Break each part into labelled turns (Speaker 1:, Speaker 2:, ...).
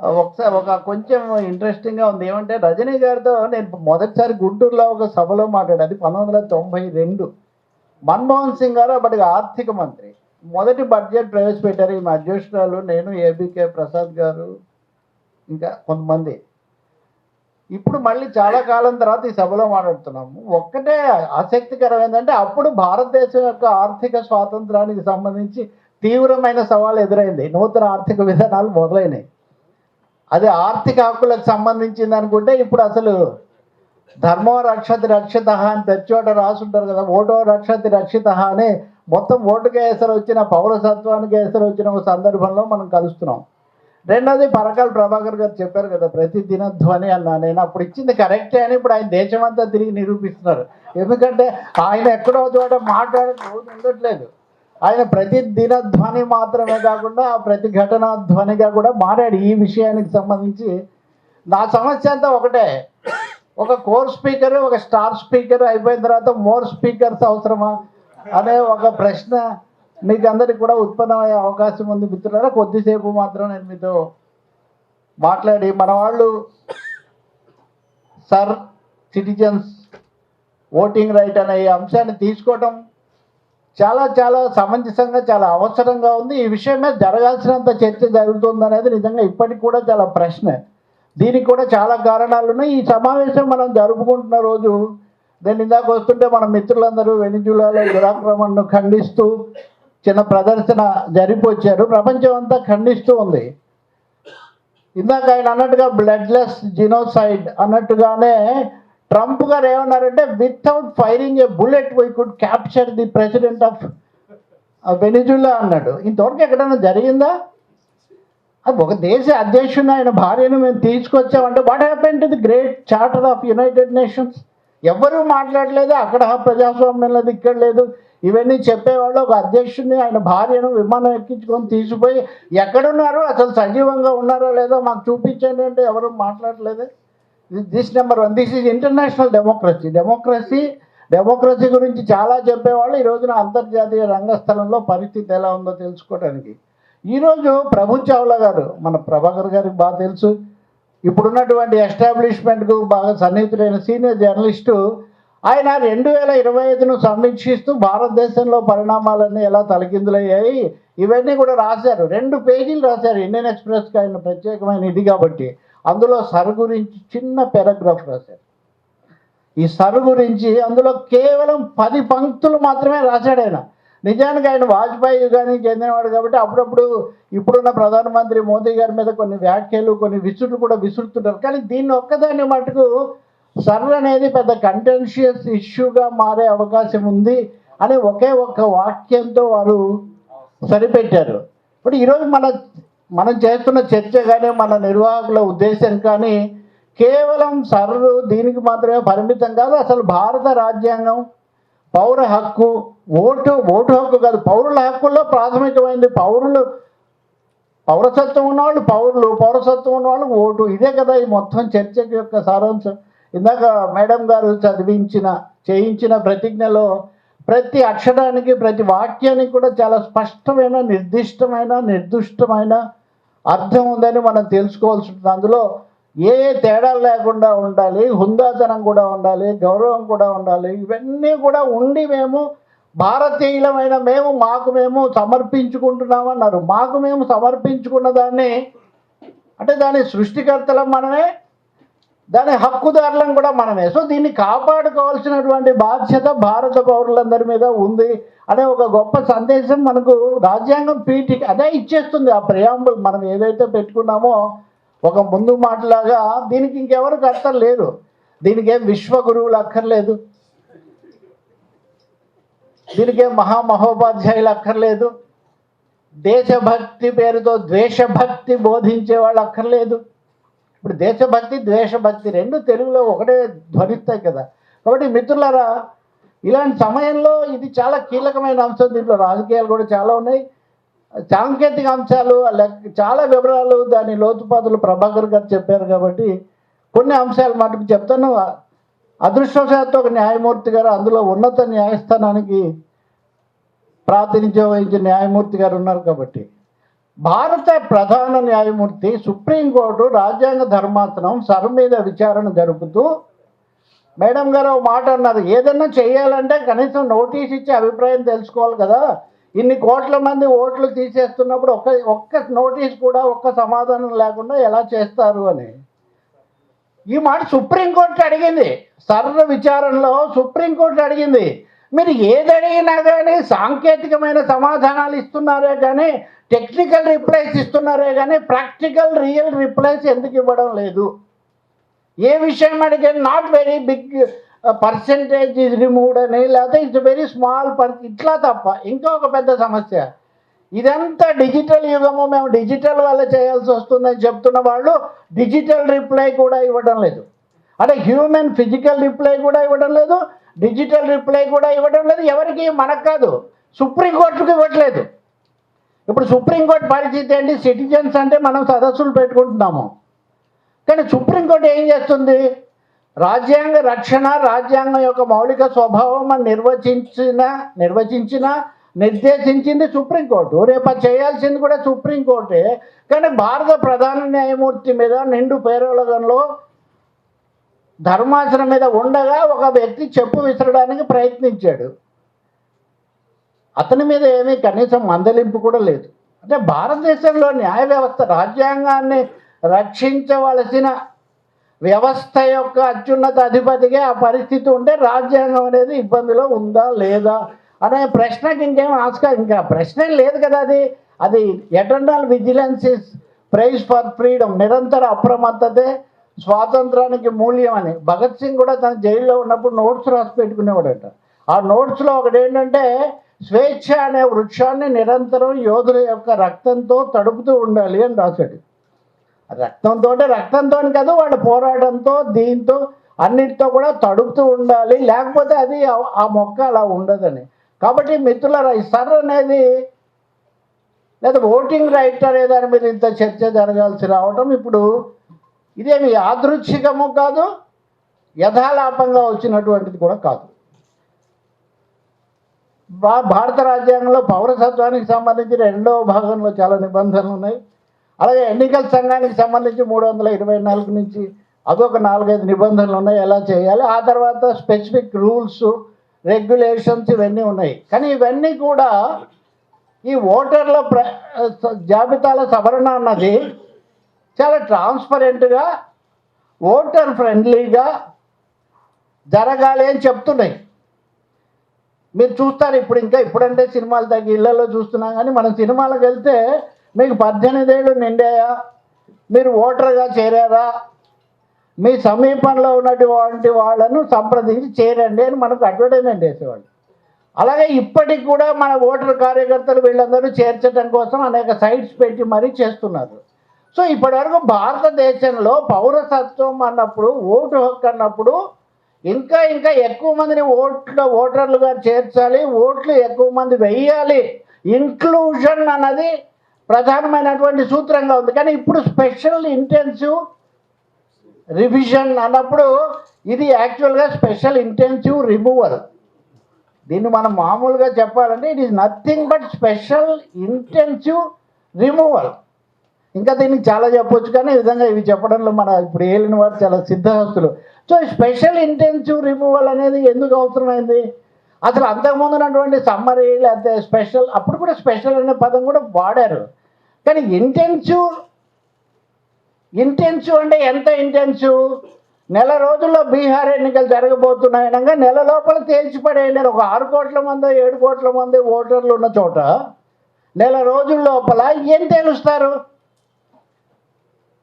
Speaker 1: ఒకసారి కొంచెం ఇంట్రెస్టింగ్‌గా ఉంది. ఏమంటే రజనీ గారితో నేను మొదటిసారి గుంటూరులో ఒక సభలో మాట్లాడా. అది 1992. మన్మోహన్ సింగ్ గారు అప్పటికి ఆర్థిక మంత్రి. మొదటి బడ్జెట్ ప్రవేశపెట్టారు. ఈ అధ్యక్షురాలు, నేను, ఏబీకే ప్రసాద్ గారు, ఇంకా కొంతమంది. ఇప్పుడు మళ్ళీ చాలా కాలం తర్వాత ఈ సభలో మాట్లాడుతున్నాము. ఒక్కటే ఆసక్తికరం ఏంటంటే అప్పుడు భారతదేశం యొక్క ఆర్థిక స్వాతంత్రానికి సంబంధించి తీవ్రమైన సవాలు ఎదురైంది. నూతన ఆర్థిక విధానాలు మొదలైనవి. అది ఆర్థిక హక్కులకు సంబంధించింది అనుకుంటే ఇప్పుడు అసలు ధర్మో రక్షతి రక్షిత అని ప్రతిచోట రాసుంటారు కదా, ఓటో రక్షతి రక్షిత అని మొత్తం ఓటుకే ఎసరు వచ్చిన, పౌరసత్వానికి ఎసరు వచ్చిన ఒక సందర్భంలో మనం కలుస్తున్నాం. రెండోది పరకాల ప్రభాకర్ గారు చెప్పారు కదా, ప్రతి దినధ్వని అన్నా. నేను అప్పుడు ఇచ్చింది కరెక్టే అని ఇప్పుడు ఆయన దేశమంతా తిరిగి నిరూపిస్తున్నారు. ఎందుకంటే ఆయన ఎక్కడో చోట మాట్లాడే రోజు ఉండట్లేదు. ఆయన ప్రతి దినధ్వని మాత్రమే కాకుండా ప్రతి ఘటన ధ్వనిగా కూడా మారాడు. ఈ విషయానికి సంబంధించి నా సమస్య అంతా ఒకటే, ఒక కోర్ స్పీకర్, ఒక స్టార్ స్పీకర్ అయిపోయిన తర్వాత మోర్ స్పీకర్స్ అవసరమా అనే ఒక ప్రశ్న మీకు అందరికి కూడా ఉత్పన్నమయ్యే అవకాశం ఉంది. మిత్రులారా, కొద్దిసేపు మాత్రం నేను మీతో మాట్లాడి మన వాళ్ళు సర్ సిటిజన్స్ ఓటింగ్ రైట్ అనే ఈ అంశాన్ని తీసుకోవటం చాలా చాలా సమంజసంగా, చాలా అవసరంగా ఉంది. ఈ విషయం మీద జరగాల్సినంత చర్చ జరుగుతుంది అనేది నిజంగా ఇప్పటికి కూడా చాలా ప్రశ్న. దీనికి కూడా చాలా కారణాలు ఉన్నాయి. ఈ సమావేశం మనం జరుపుకుంటున్న రోజు, నేను ఇందాక వస్తుంటే మన మిత్రులందరూ వెనిజులాలో దురాక్రమణను ఖండిస్తూ చిన్న ప్రదర్శన జరిపొచ్చారు. ప్రపంచం అంతా ఖండిస్తూ ఉంది. ఇందాక ఆయన అన్నట్టుగా బ్లడ్లెస్ జినోసైడ్ అన్నట్టుగానే ట్రంప్ గారు ఏమన్నారంటే, without firing A bullet we could capture the president of Venezuela అన్నాడు. ఇంతవరకు ఎక్కడైనా జరిగిందా? అది ఒక దేశ అధ్యక్షుని ఆయన భార్యను మేము తీసుకొచ్చామంటే what happen to the great charter of United Nations? ఎవరూ మాట్లాడలేదు. అక్కడ ప్రజాస్వామ్యం లేదు, ఇక్కడ లేదు. ఇవన్నీ చెప్పేవాళ్ళు ఒక అధ్యక్షుడిని, ఆయన భార్యను విమానం ఎక్కించుకొని తీసిపోయి ఎక్కడున్నారు, అసలు సజీవంగా ఉన్నారో లేదో మాకు చూపించండి అంటే ఎవరు మాట్లాడలేదు. This number 1. This is international democracy గురించి చాలా చెప్పేవాళ్ళు ఈ రోజున అంతర్జాతీయ రంగస్థలంలో పరిస్థితి ఎలా ఉందో తెలుసుకోవడానికి. ఈరోజు ప్రభు చావ్లా గారు, మన ప్రభాకర్ గారికి బాగా తెలుసు, ఇప్పుడున్నటువంటి ఎస్టాబ్లిష్మెంట్కు బాగా సన్నిహితుడైన సీనియర్ జర్నలిస్టు, ఆయన 2025ను సమీక్షిస్తూ భారతదేశంలో పరిణామాలన్నీ ఎలా తలకిందులయ్యాయి ఇవన్నీ కూడా రాశారు. 2 పేజీలు రాశారు. ఇండియన్ ఎక్స్ప్రెస్కి ఆయన ప్రత్యేకమైన ఇది కాబట్టి అందులో సర్ గురించి చిన్న పారాగ్రాఫ్ రాశారు. ఈ సర్ గురించి అందులో కేవలం 10 పంక్తులు మాత్రమే రాశాడు ఆయన. నిజానికి ఆయన వాజ్పేయి కానీ చెందినవాడు కాబట్టి అప్పుడప్పుడు ఇప్పుడున్న ప్రధానమంత్రి మోదీ గారి మీద కొన్ని వ్యాఖ్యలు, కొన్ని విసురులు కూడా విసురుతుంటారు. కానీ దీన్ని ఒక్కదాన్ని మటుకు సర్ అనేది పెద్ద కంటెన్షియస్ ఇష్యూగా మారే అవకాశం ఉంది అని ఒకే ఒక్క వాక్యంతో వారు సరిపెట్టారు. ఇప్పుడు ఈరోజు మనం చేస్తున్న చర్చ కానీ మన నిర్వాహకుల ఉద్దేశం కానీ కేవలం సర్రు దీనికి మాత్రమే పరిమితం కాదు. అసలు భారత రాజ్యాంగం పౌర హక్కు, ఓటు హక్కు కాదు, పౌరుల హక్కుల్లో ప్రాథమికమైనది. పౌరసత్వం ఉన్నవాళ్ళు పౌరులు, పౌరసత్వం ఉన్నవాళ్ళు ఓటు. ఇదే కదా ఈ మొత్తం చర్చ యొక్క సారాంశం. ఇందాక మేడం గారు చేయించిన ప్రతిజ్ఞలో ప్రతి అక్షరానికి, ప్రతి వాక్యానికి కూడా చాలా స్పష్టమైన, నిర్దిష్టమైన అర్థం ఉందని మనం తెలుసుకోవాల్సి ఉంటుంది. అందులో ఏ తేడాలు లేకుండా ఉండాలి, హుందాతనం కూడా ఉండాలి, గౌరవం కూడా ఉండాలి. ఇవన్నీ కూడా ఉండి మేము భారతీయులమైన మాకు మేము సమర్పించుకుంటున్నామన్నారు. మాకు మేము సమర్పించుకున్న దాన్ని అంటే దాని సృష్టికర్తలం మనమే, దాని హక్కుదారులం కూడా మనమే. సో దీన్ని కాపాడుకోవాల్సినటువంటి బాధ్యత భారత పౌరులందరి మీద ఉంది అనే ఒక గొప్ప సందేశం మనకు రాజ్యాంగం పీఠిక అదే ఇచ్చేస్తుంది. ఆ ప్రియాంబుల్ మనం ఏదైతే పెట్టుకున్నామో ఒక ముందు మాటలాగా దీనికి ఇంకెవరు కర్తలు లేరు. దీనికి ఏం విశ్వగురువులు అక్కర్లేదు, దీనికి ఏం మహామహోపాధ్యాయులు అక్కర్లేదు, దేశభక్తి పేరుతో ద్వేషభక్తి బోధించే వాళ్ళు అక్కర్లేదు. ఇప్పుడు దేశభక్తి, ద్వేషభక్తి రెండు తెలుగులో ఒకటే ధ్వనిస్తాయి కదా. కాబట్టి మిత్రులారా, ఇలాంటి సమయంలో ఇది చాలా కీలకమైన అంశం. దీంట్లో రాజకీయాలు కూడా చాలా ఉన్నాయి, సాంకేతిక అంశాలు, చాలా వివరాలు, దాని లోతుపాతులు ప్రభాకర్ గారు చెప్పారు. కాబట్టి కొన్ని అంశాలు మటుకు చెప్తాను. అదృష్టవశాత్తు ఒక న్యాయమూర్తి గారు, అందులో ఉన్నత న్యాయస్థానానికి ప్రాతినిధ్యం వహించిన న్యాయమూర్తి గారు ఉన్నారు. కాబట్టి భారత ప్రధాన న్యాయమూర్తి సుప్రీంకోర్టు రాజ్యాంగ ధర్మాసనం సర్ మీద విచారణ జరుపుతూ మేడం గారు ఒక మాట అన్నారు, ఏదన్నా చేయాలంటే కనీసం నోటీస్ ఇచ్చి అభిప్రాయం తెలుసుకోవాలి కదా, ఇన్ని కోట్ల మంది ఓట్లు తీసేస్తున్నప్పుడు ఒక్క నోటీస్ కూడా ఒక్క సమాధానం లేకుండా ఎలా చేస్తారు అని ఈ మాట సుప్రీంకోర్టు అడిగింది. సర్ విచారణలో సుప్రీంకోర్టు అడిగింది. మీరు ఏది అడిగినా కానీ సాంకేతికమైన సమాధానాలు ఇస్తున్నారే కానీ, టెక్నికల్ రిప్లైస్ ఇస్తున్నారే కానీ ప్రాక్టికల్ రియల్ రిప్లైస్ ఎందుకు ఇవ్వడం లేదు? ఏ విషయం అడిగే not very big percentage is removed అని, లేకపోతే ఇట్స్ వెరీ స్మాల్ ఇట్లా తప్ప ఇంకొక పెద్ద సమస్య, ఇదంతా డిజిటల్ యుగము, మేము డిజిటల్ వల్ల చేయాల్సి వస్తుందని చెప్తున్న వాళ్ళు డిజిటల్ రిప్లై కూడా ఇవ్వడం లేదు. అంటే హ్యూమన్ ఫిజికల్ రిప్లై కూడా ఇవ్వడం లేదు, డిజిటల్ రిప్లై కూడా ఇవ్వడం లేదు. ఎవరికి? మనకు కాదు, సుప్రీంకోర్టుకు ఇవ్వట్లేదు. ఇప్పుడు సుప్రీంకోర్టు పరిస్థితి ఏంటి? సిటిజన్స్ అంటే మనం సదస్సులు పెట్టుకుంటున్నాము, కానీ సుప్రీంకోర్టు ఏం చేస్తుంది? రాజ్యాంగ రక్షణ, రాజ్యాంగం యొక్క మౌలిక స్వభావం నిర్దేశించింది సుప్రీంకోర్టు. రేపు చేయాల్సింది కూడా సుప్రీంకోర్టే. కానీ భారత ప్రధాన న్యాయమూర్తి మీద నిండు పేరోలగంలో ధర్మాసనం మీద ఉండగా ఒక వ్యక్తి చెప్పు విసరడానికి ప్రయత్నించాడు. అతని మీద ఏమీ కనీసం మందలింపు కూడా లేదు. అంటే భారతదేశంలో న్యాయ వ్యవస్థ, రాజ్యాంగాన్ని రక్షించవలసిన వ్యవస్థ యొక్క అత్యున్నత అధిపతిగా ఆ పరిస్థితి ఉంటే రాజ్యాంగం అనేది ఇబ్బందిలో ఉందా లేదా అనే ప్రశ్నకి ఇంకేం ఇంకా ప్రశ్న లేదు కదా. అది eternal vigilance is price for freedom, నిరంతర అప్రమత్తతే స్వాతంత్రానికి మూల్యం అని. భగత్ సింగ్ కూడా తన జైల్లో ఉన్నప్పుడు నోట్స్ రాసి పెట్టుకునేవాడట. ఆ నోట్స్లో ఒకటి ఏంటంటే, స్వేచ్ఛ అనే వృక్షాన్ని నిరంతరం యోధుల యొక్క రక్తంతో తడుపుతూ ఉండాలి అని రాశాడు. రక్తంతో కాదు, వాళ్ళ పోరాటంతో, దీంతో అన్నిటితో కూడా తడుపుతూ ఉండాలి, లేకపోతే అది ఆ మొక్క అలా ఉండదని. కాబట్టి మిత్రులారా, ఈ సర్ అనేది లేదా ఓటింగ్ రైట్ అనే దాని మీద ఇంత చర్చ జరగాల్సి రావటం ఇప్పుడు ఇదేమి యాదృచ్ఛికము కాదు, యథాలాపంగా వచ్చినటువంటిది కూడా కాదు. భారత రాజ్యాంగంలో పౌరసత్వానికి సంబంధించి 2వ భాగంలో చాలా నిబంధనలు ఉన్నాయి. అలాగే ఎన్నికల సంఘానికి సంబంధించి 324 నుంచి అదొక 4-5 నిబంధనలు ఉన్నాయి, ఎలా చేయాలి. ఆ తర్వాత స్పెసిఫిక్ రూల్స్, రెగ్యులేషన్స్ ఇవన్నీ ఉన్నాయి. కానీ ఇవన్నీ కూడా ఈ ఓటర్ల జాబితాల సవరణ అన్నది చాలా ట్రాన్స్పరెంట్గా, ఓటర్ ఫ్రెండ్లీగా జరగాలి అని చెప్తున్నాయి. మీరు చూస్తారు ఇప్పుడంటే సినిమాలు తగ్గి ఇళ్లలో చూస్తున్నాం, కానీ మనం సినిమాలకు వెళ్తే మీకు 18 ఏళ్ళు నిండాయా, మీరు ఓటర్గా చేరారా, మీ సమీపంలో ఉన్నటువంటి వాళ్ళను సంప్రదించి చేరండి అని మనకు అడ్వర్టైజ్మెంట్ వేసేవాళ్ళు. అలాగే ఇప్పటికి కూడా మన ఓటర్ కార్యకర్తలు వీళ్ళందరూ చేర్చడం కోసం అనేక సైట్స్ పెట్టి మరీ చేస్తున్నారు. సో ఇప్పటివరకు భారతదేశంలో పౌరసత్వం అన్నప్పుడు, ఓటు హక్కు అన్నప్పుడు ఇంకా ఎక్కువ మందిని ఓటర్లుగా చేర్చాలి, ఓట్లు ఎక్కువ మంది వెయ్యాలి, ఇంక్లూజన్ అన్నది ప్రధానమైనటువంటి సూత్రంగా ఉంది. కానీ ఇప్పుడు స్పెషల్ ఇంటెన్సివ్ రివిజన్ అన్నప్పుడు ఇది యాక్చువల్గా స్పెషల్ ఇంటెన్సివ్ రిమూవల్. దీన్ని మనం మామూలుగా చెప్పాలంటే it is nothing but special intensive removal. ఇంకా దీనికి చాలా చెప్పొచ్చు, కానీ ఈ విధంగా ఇవి చెప్పడంలో మన ఇప్పుడు ఏలిన వారు చాలా సిద్ధహస్తులు. సో స్పెషల్ ఇంటెన్సివ్ రిమూవల్ అనేది ఎందుకు అవసరమైంది? అసలు అంతకుముందు ఉన్నటువంటి సమ్మరీ లేకపోతే స్పెషల్, అప్పుడు కూడా స్పెషల్ అనే పదం కూడా వాడారు. కానీ ఇంటెన్సివ్ అంటే ఎంత ఇంటెన్సివ్? నెల రోజుల్లో బీహార్ ఎన్నికలు జరగబోతున్నాయనగా నెల లోపల తేల్చిపడేయండి. ఒక 6 కోట్ల మంది 7 కోట్ల మంది ఓటర్లు ఉన్న చోట నెల రోజుల లోపల ఏం తేలుస్తారు?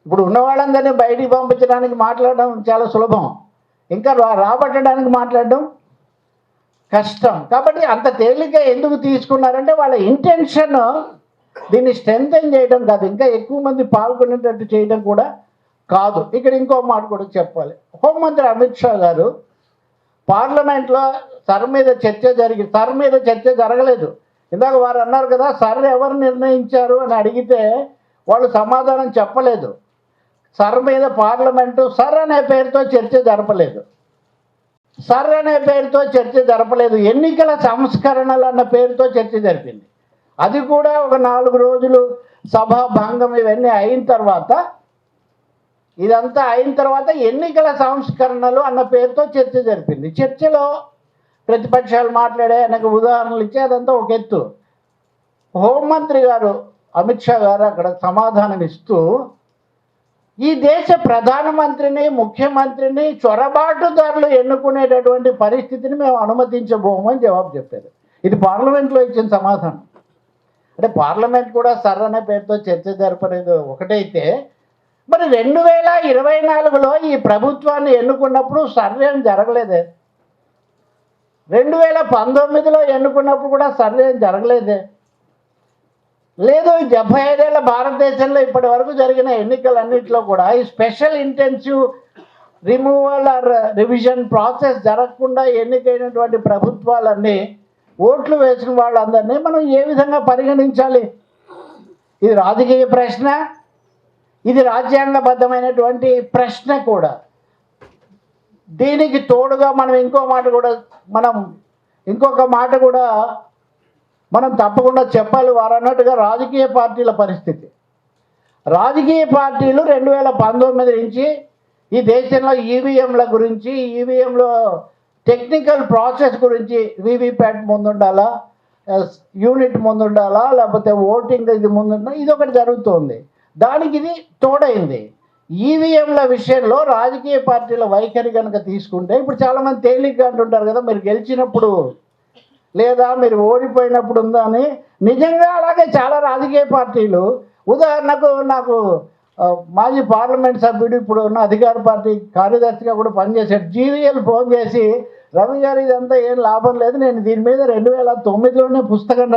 Speaker 1: ఇప్పుడు ఉన్న వాళ్ళందరినీ బయటికి పంపించడానికి మాట్లాడడం చాలా సులభం, ఇంకా రాబట్టడానికి మాట్లాడడం కష్టం. కాబట్టి అంత తేలిగ్గా ఎందుకు తీసుకున్నారంటే వాళ్ళ ఇంటెన్షన్ దీన్ని స్ట్రెంథెన్ చేయడం కాదు, ఇంకా ఎక్కువ మంది పాల్గొనేటట్టు చేయడం కూడా కాదు. ఇక్కడ ఇంకో మాట కూడా చెప్పాలి. హోంమంత్రి అమిత్ షా గారు పార్లమెంట్లో సర్ మీద చర్చ జరగలేదు. ఇందాక వారు అన్నారు కదా, సర్ ఎవరు నిర్ణయించారు అని అడిగితే వాళ్ళు సమాధానం చెప్పలేదు. సర్ మీద పార్లమెంటు సర్ అనే పేరుతో చర్చ జరపలేదు. ఎన్నికల సంస్కరణలు అన్న పేరుతో చర్చ జరిపింది. అది కూడా ఒక 4 రోజులు సభా భంగం ఇవన్నీ అయిన తర్వాత, ఇదంతా అయిన తర్వాత ఎన్నికల సంస్కరణలు అన్న పేరుతో చర్చ జరిపింది. చర్చలో ప్రతిపక్షాలు మాట్లాడే అనేక ఉదాహరణలు ఇచ్చి అదంతా ఒక ఎత్తు. హోంమంత్రి గారు అమిత్ షా గారు అక్కడ సమాధానం ఇస్తూ, ఈ దేశ ప్రధానమంత్రిని ముఖ్యమంత్రిని చొరబాటుదారులు ఎన్నుకునేటటువంటి పరిస్థితిని మేము అనుమతించబోము అని జవాబు చెప్పారు. ఇది పార్లమెంట్లో ఇచ్చిన సమాధానం. అంటే పార్లమెంట్ కూడా సర్ అనే పేరుతో చర్చ జరపలేదు ఒకటైతే, మరి 2024లో ఈ ప్రభుత్వాన్ని ఎన్నుకున్నప్పుడు సర్వేం జరగలేదే, 2019లో ఎన్నుకున్నప్పుడు కూడా సర్వేం జరగలేదే, లేదు 75 ఏళ్ల భారతదేశంలో ఇప్పటి వరకు జరిగిన ఎన్నికలన్నింటిలో కూడా ఈ special intensive removal or revision process జరగకుండా ఎన్నికైనటువంటి ప్రభుత్వాలన్నీ ఓట్లు వేసిన వాళ్ళందరినీ మనం ఏ విధంగా పరిగణించాలి? ఇది రాజకీయ ప్రశ్న, ఇది రాజ్యాంగబద్ధమైనటువంటి ప్రశ్న కూడా. దీనికి తోడుగా మనం ఇంకొక మాట కూడా మనం తప్పకుండా చెప్పాలి. వారన్నట్టుగా రాజకీయ పార్టీల పరిస్థితి. రాజకీయ పార్టీలు 2019 నుంచి ఈ దేశంలో ఈవీఎంల గురించి, ఈవీఎంలో టెక్నికల్ ప్రాసెస్ గురించి, వీవీప్యాట్ ముందుండాలా, యూనిట్ ముందుండాలా, లేకపోతే ఓటింగ్ ఇది ముందుండాలా, ఇది ఒకటి జరుగుతుంది. దానికి ఇది తోడైంది. ఈవీఎంల విషయంలో రాజకీయ పార్టీల వైఖరి కనుక తీసుకుంటే, ఇప్పుడు చాలామంది తేలిగ్గా అంటుంటారు కదా, మీరు గెలిచినప్పుడు లేదా మీరు ఓడిపోయినప్పుడు ఉందా అని. నిజంగా అలాగే చాలా రాజకీయ పార్టీలు, ఉదాహరణకు నాకు మాజీ పార్లమెంట్ సభ్యుడు ఇప్పుడు ఉన్న అధికార పార్టీ కార్యదర్శిగా కూడా పనిచేశాడు, జీవీఎల్ ఫోన్ చేసి, రవి గారు ఇదంతా ఏం లాభం లేదు, నేను దీని మీద 2009లోనే పుస్తకం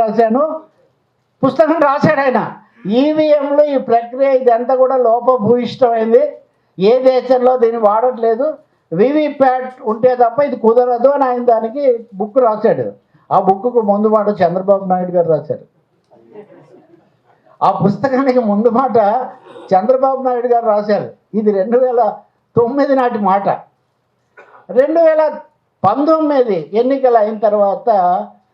Speaker 1: రాశాడు ఆయన. ఈవీఎంలు ఈ ప్రక్రియ ఇదంతా కూడా లోపభూయిష్టమైంది, ఏ దేశంలో దీన్ని వాడట్లేదు, వీవీప్యాట్ ఉంటే తప్ప ఇది కుదరదు అని ఆయన దానికి బుక్ రాశాడు. ఆ బుక్కు ముందు మాట చంద్రబాబు నాయుడు గారు రాశారు. ఆ పుస్తకానికి ముందు మాట చంద్రబాబు నాయుడు గారు రాశారు. ఇది 2009 నాటి మాట. 2019 ఎన్నికలు అయిన తర్వాత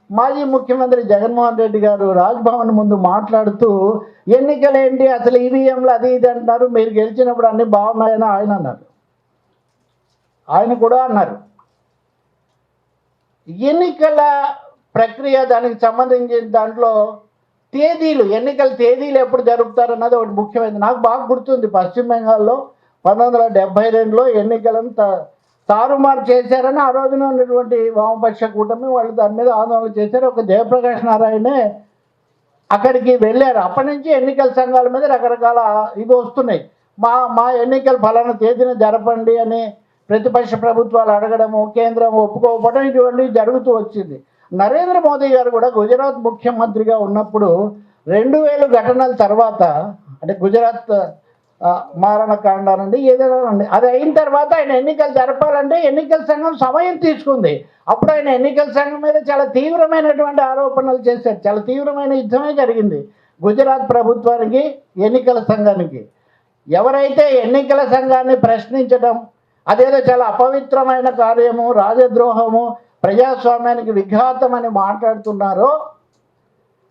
Speaker 1: మాజీ ముఖ్యమంత్రి జగన్మోహన్ రెడ్డి గారు రాజ్భవన్ ముందు మాట్లాడుతూ, ఎన్నికలేంటి అసలు ఈవీఎంలు అది ఇది అంటున్నారు, మీరు గెలిచినప్పుడు అన్నీ బాగున్నాయని ఆయన కూడా అన్నారు. ఎన్నికల ప్రక్రియ దానికి సంబంధించిన దాంట్లో తేదీలు, ఎన్నికల తేదీలు ఎప్పుడు జరుపుతారన్నది ఒకటి ముఖ్యమైనది. నాకు బాగా గుర్తుంది, పశ్చిమ బెంగాల్లో 1972లో ఎన్నికలను తారుమారు చేశారని ఆ రోజున ఉన్నటువంటి వామపక్ష కూటమి వాళ్ళు దాని మీద ఆందోళన చేశారు. ఒక జయప్రకాష్ నారాయణే అక్కడికి వెళ్ళారు. అప్పటి నుంచి ఎన్నికల సంఘాల మీద రకరకాల ఇవి వస్తున్నాయి. మా ఎన్నికలు ఫలానా తేదీన జరపండి అని ప్రతిపక్ష ప్రభుత్వాలు అడగడము, కేంద్రం ఒప్పుకోకపోవడం, ఇటువంటివి జరుగుతూ వచ్చింది. నరేంద్ర మోదీ గారు కూడా గుజరాత్ ముఖ్యమంత్రిగా ఉన్నప్పుడు 2000 ఘటనల తర్వాత, అంటే గుజరాత్ మారణకాండ నుండి ఏదైనా అండి, అది అయిన తర్వాత ఆయన ఎన్నికలు జరపాలంటే ఎన్నికల సంఘం సమయం తీసుకుంది. అప్పుడు ఆయన ఎన్నికల సంఘం మీద చాలా తీవ్రమైనటువంటి ఆరోపణలు చేశారు. చాలా తీవ్రమైన యుద్ధమే జరిగింది గుజరాత్ ప్రభుత్వానికి, ఎన్నికల సంఘానికి. ఎవరైతే ఎన్నికల సంఘాన్ని ప్రశ్నించడం అదేదో చాలా అపవిత్రమైన కార్యము, రాజద్రోహము, ప్రజాస్వామ్యానికి విఘాతమని మాట్లాడుతున్నారో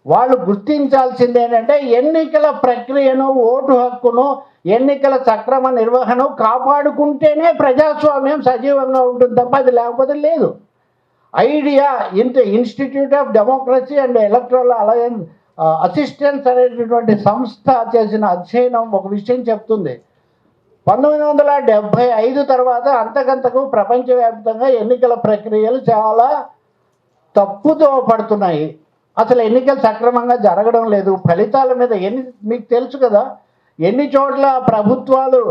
Speaker 1: వాళ్ళు గుర్తించాల్సింది ఏంటంటే, ఎన్నికల ప్రక్రియను, ఓటు హక్కును, ఎన్నికల సక్రమ నిర్వహణ కాపాడుకుంటేనే ప్రజాస్వామ్యం సజీవంగా ఉంటుంది తప్ప అది లేకపోతే లేదు. Idea institute of democracy and electoral alliance assistance అనేటటువంటి సంస్థ చేసిన అధ్యయనం ఒక విషయం చెప్తుంది. 1975 తర్వాత అంతకంతకు ప్రపంచవ్యాప్తంగా ఎన్నికల ప్రక్రియలు చాలా తప్పుతో పడుతున్నాయి. అసలు ఎన్నికలు సక్రమంగా జరగడం లేదు. ఫలితాల మీద మీకు తెలుసు కదా, ఎన్ని చోట్ల ప్రభుత్వాలు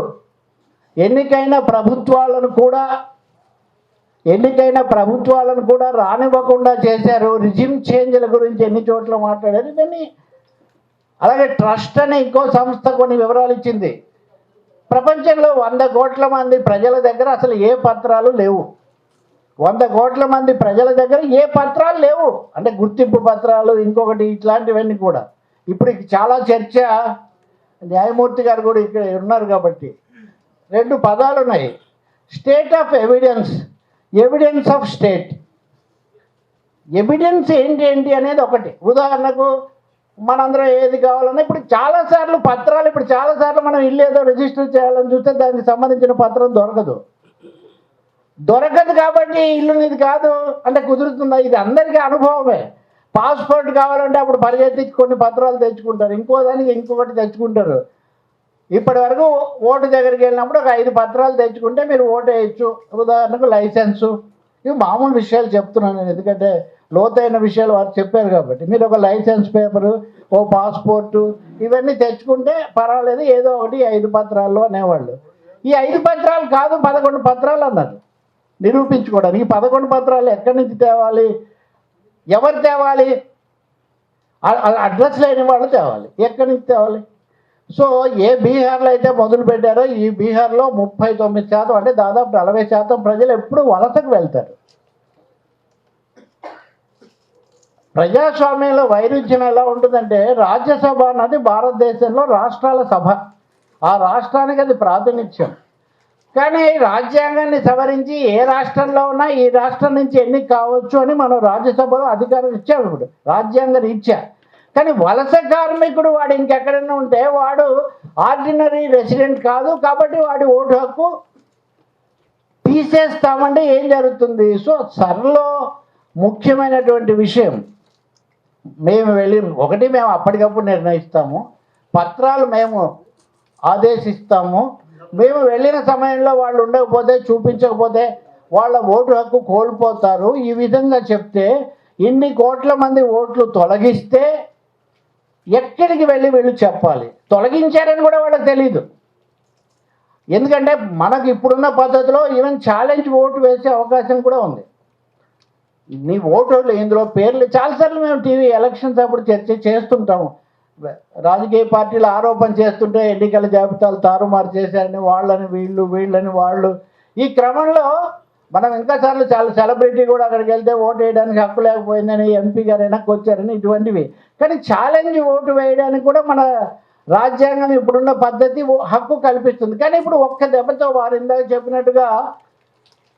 Speaker 1: ఎన్నికైన ప్రభుత్వాలను కూడా రానివ్వకుండా చేశారు. రిజిమ్ చేంజ్ల గురించి ఎన్ని చోట్ల మాట్లాడారు ఇవన్నీ. అలాగే ట్రస్ట్ అనే ఇంకో సంస్థ కొన్ని వివరాలు ఇచ్చింది. ప్రపంచంలో 100 కోట్ల మంది ప్రజల దగ్గర అసలు ఏ పత్రాలు లేవు. 100 కోట్ల మంది ప్రజల దగ్గర ఏ పత్రాలు లేవు, అంటే గుర్తింపు పత్రాలు, ఇంకొకటి ఇట్లాంటివన్నీ కూడా. ఇప్పుడు చాలా చర్చ, న్యాయమూర్తి గారు కూడా ఇక్కడ ఉన్నారు కాబట్టి 2 పదాలు ఉన్నాయి, state of evidence, evidence of state. Evidence ఏంటి అనేది ఒకటి. ఉదాహరణకు మనందరం ఏది కావాలన్నా ఇప్పుడు చాలాసార్లు పత్రాలు, ఇప్పుడు చాలాసార్లు మనం ఇల్లు ఏదో రిజిస్టర్ చేయాలని చూస్తే దానికి సంబంధించిన పత్రం దొరకదు కాబట్టి ఇల్లు ఇది కాదు అంటే కుదురుతుందా? ఇది అందరికీ అనుభవమే. పాస్పోర్ట్ కావాలంటే అప్పుడు పరిగెత్తి కొన్ని పత్రాలు తెచ్చుకుంటారు, ఇంకో దానికి ఇంకొకటి తెచ్చుకుంటారు. ఇప్పటి వరకు ఓటు దగ్గరికి వెళ్ళినప్పుడు ఒక 5 పత్రాలు తెచ్చుకుంటే మీరు ఓటు వేయచ్చు. ఉదాహరణకు లైసెన్సు, ఇవి మామూలు విషయాలు చెప్తున్నాను నేను, ఎందుకంటే లోతైన విషయాలు వారు చెప్పారు కాబట్టి. మీరు ఒక లైసెన్స్ పేపరు, ఓ పాస్పోర్టు, ఇవన్నీ తెచ్చుకుంటే పర్వాలేదు, ఏదో ఒకటి 5 పత్రాలు అనేవాళ్ళు. ఈ 5 పత్రాలు కాదు 11 పత్రాలు అన్నారు నిరూపించుకోవడానికి. ఈ 11 పత్రాలు ఎక్కడి నుంచి తేవాలి, ఎవరు తేవాలి? అడ్రస్ లేని వాళ్ళు తేవాలి. ఎక్కడి నుంచి తేవాలి? సో ఏ బీహార్లో అయితే మొదలు పెట్టారో ఈ బీహార్లో 39% అంటే దాదాపు 40% ప్రజలు ఎప్పుడు వలసకు వెళ్తారు. ప్రజాస్వామ్యంలో వైరుధ్యం ఎలా ఉంటుందంటే, రాజ్యసభ అన్నది భారతదేశంలో రాష్ట్రాల సభ, ఆ రాష్ట్రానికి అది ప్రాతినిధ్యం. కానీ రాజ్యాంగాన్ని సవరించి ఏ రాష్ట్రంలో ఉన్నా ఈ రాష్ట్రం నుంచి ఎన్నిక కావచ్చు అని మనం రాజ్యసభలో అధికారం ఇచ్చాము ఇప్పుడు రాజ్యాంగ రీత్యా. కానీ వలస కార్మికుడు వాడు ఇంకెక్కడైనా ఉంటే వాడు ఆర్డినరీ రెసిడెంట్ కాదు, కాబట్టి వాడి ఓటు హక్కు తీసేస్తామంటే ఏం జరుగుతుంది? సో సర్లో ముఖ్యమైనటువంటి విషయం, మేము మేము అప్పటికప్పుడు నిర్ణయిస్తాము, పత్రాలు మేము ఆదేశిస్తాము, మేము వెళ్ళిన సమయంలో వాళ్ళు ఉండకపోతే చూపించకపోతే వాళ్ళ ఓటు హక్కు కోల్పోతారు. ఈ విధంగా చెప్తే ఇన్ని కోట్ల మంది ఓట్లు తొలగిస్తే ఎక్కడికి వెళ్ళి వీళ్ళు చెప్పాలి? తొలగించారని కూడా వాళ్ళకి తెలీదు. ఎందుకంటే మనకు ఇప్పుడున్న పద్ధతిలో ఈవెన్ ఛాలెంజ్ ఓటు వేసే అవకాశం కూడా ఉంది. నీ ఓటర్లు ఇందులో పేర్లు చాలాసార్లు మేము టీవీ ఎలక్షన్స్ అప్పుడు చర్చ చేస్తుంటాము. రాజకీయ పార్టీలు ఆరోపణ చేస్తుంటే ఎన్నికల జాబితాలు తారుమారు చేశారని, వాళ్ళని వీళ్ళని వాళ్ళు. ఈ క్రమంలో మనం ఇంకాసార్లు చాలా సెలబ్రిటీ కూడా అక్కడికి వెళ్తే ఓటు వేయడానికి హక్కు లేకపోయిందని, ఎంపీ గారు వెనక్కి వచ్చారని, ఇటువంటివి. కానీ ఛాలెంజ్ ఓటు వేయడానికి కూడా మన రాజ్యాంగం ఇప్పుడున్న పద్ధతి హక్కు కల్పిస్తుంది. కానీ ఇప్పుడు ఒక్క దెబ్బతో వారు ఇందాక చెప్పినట్టుగా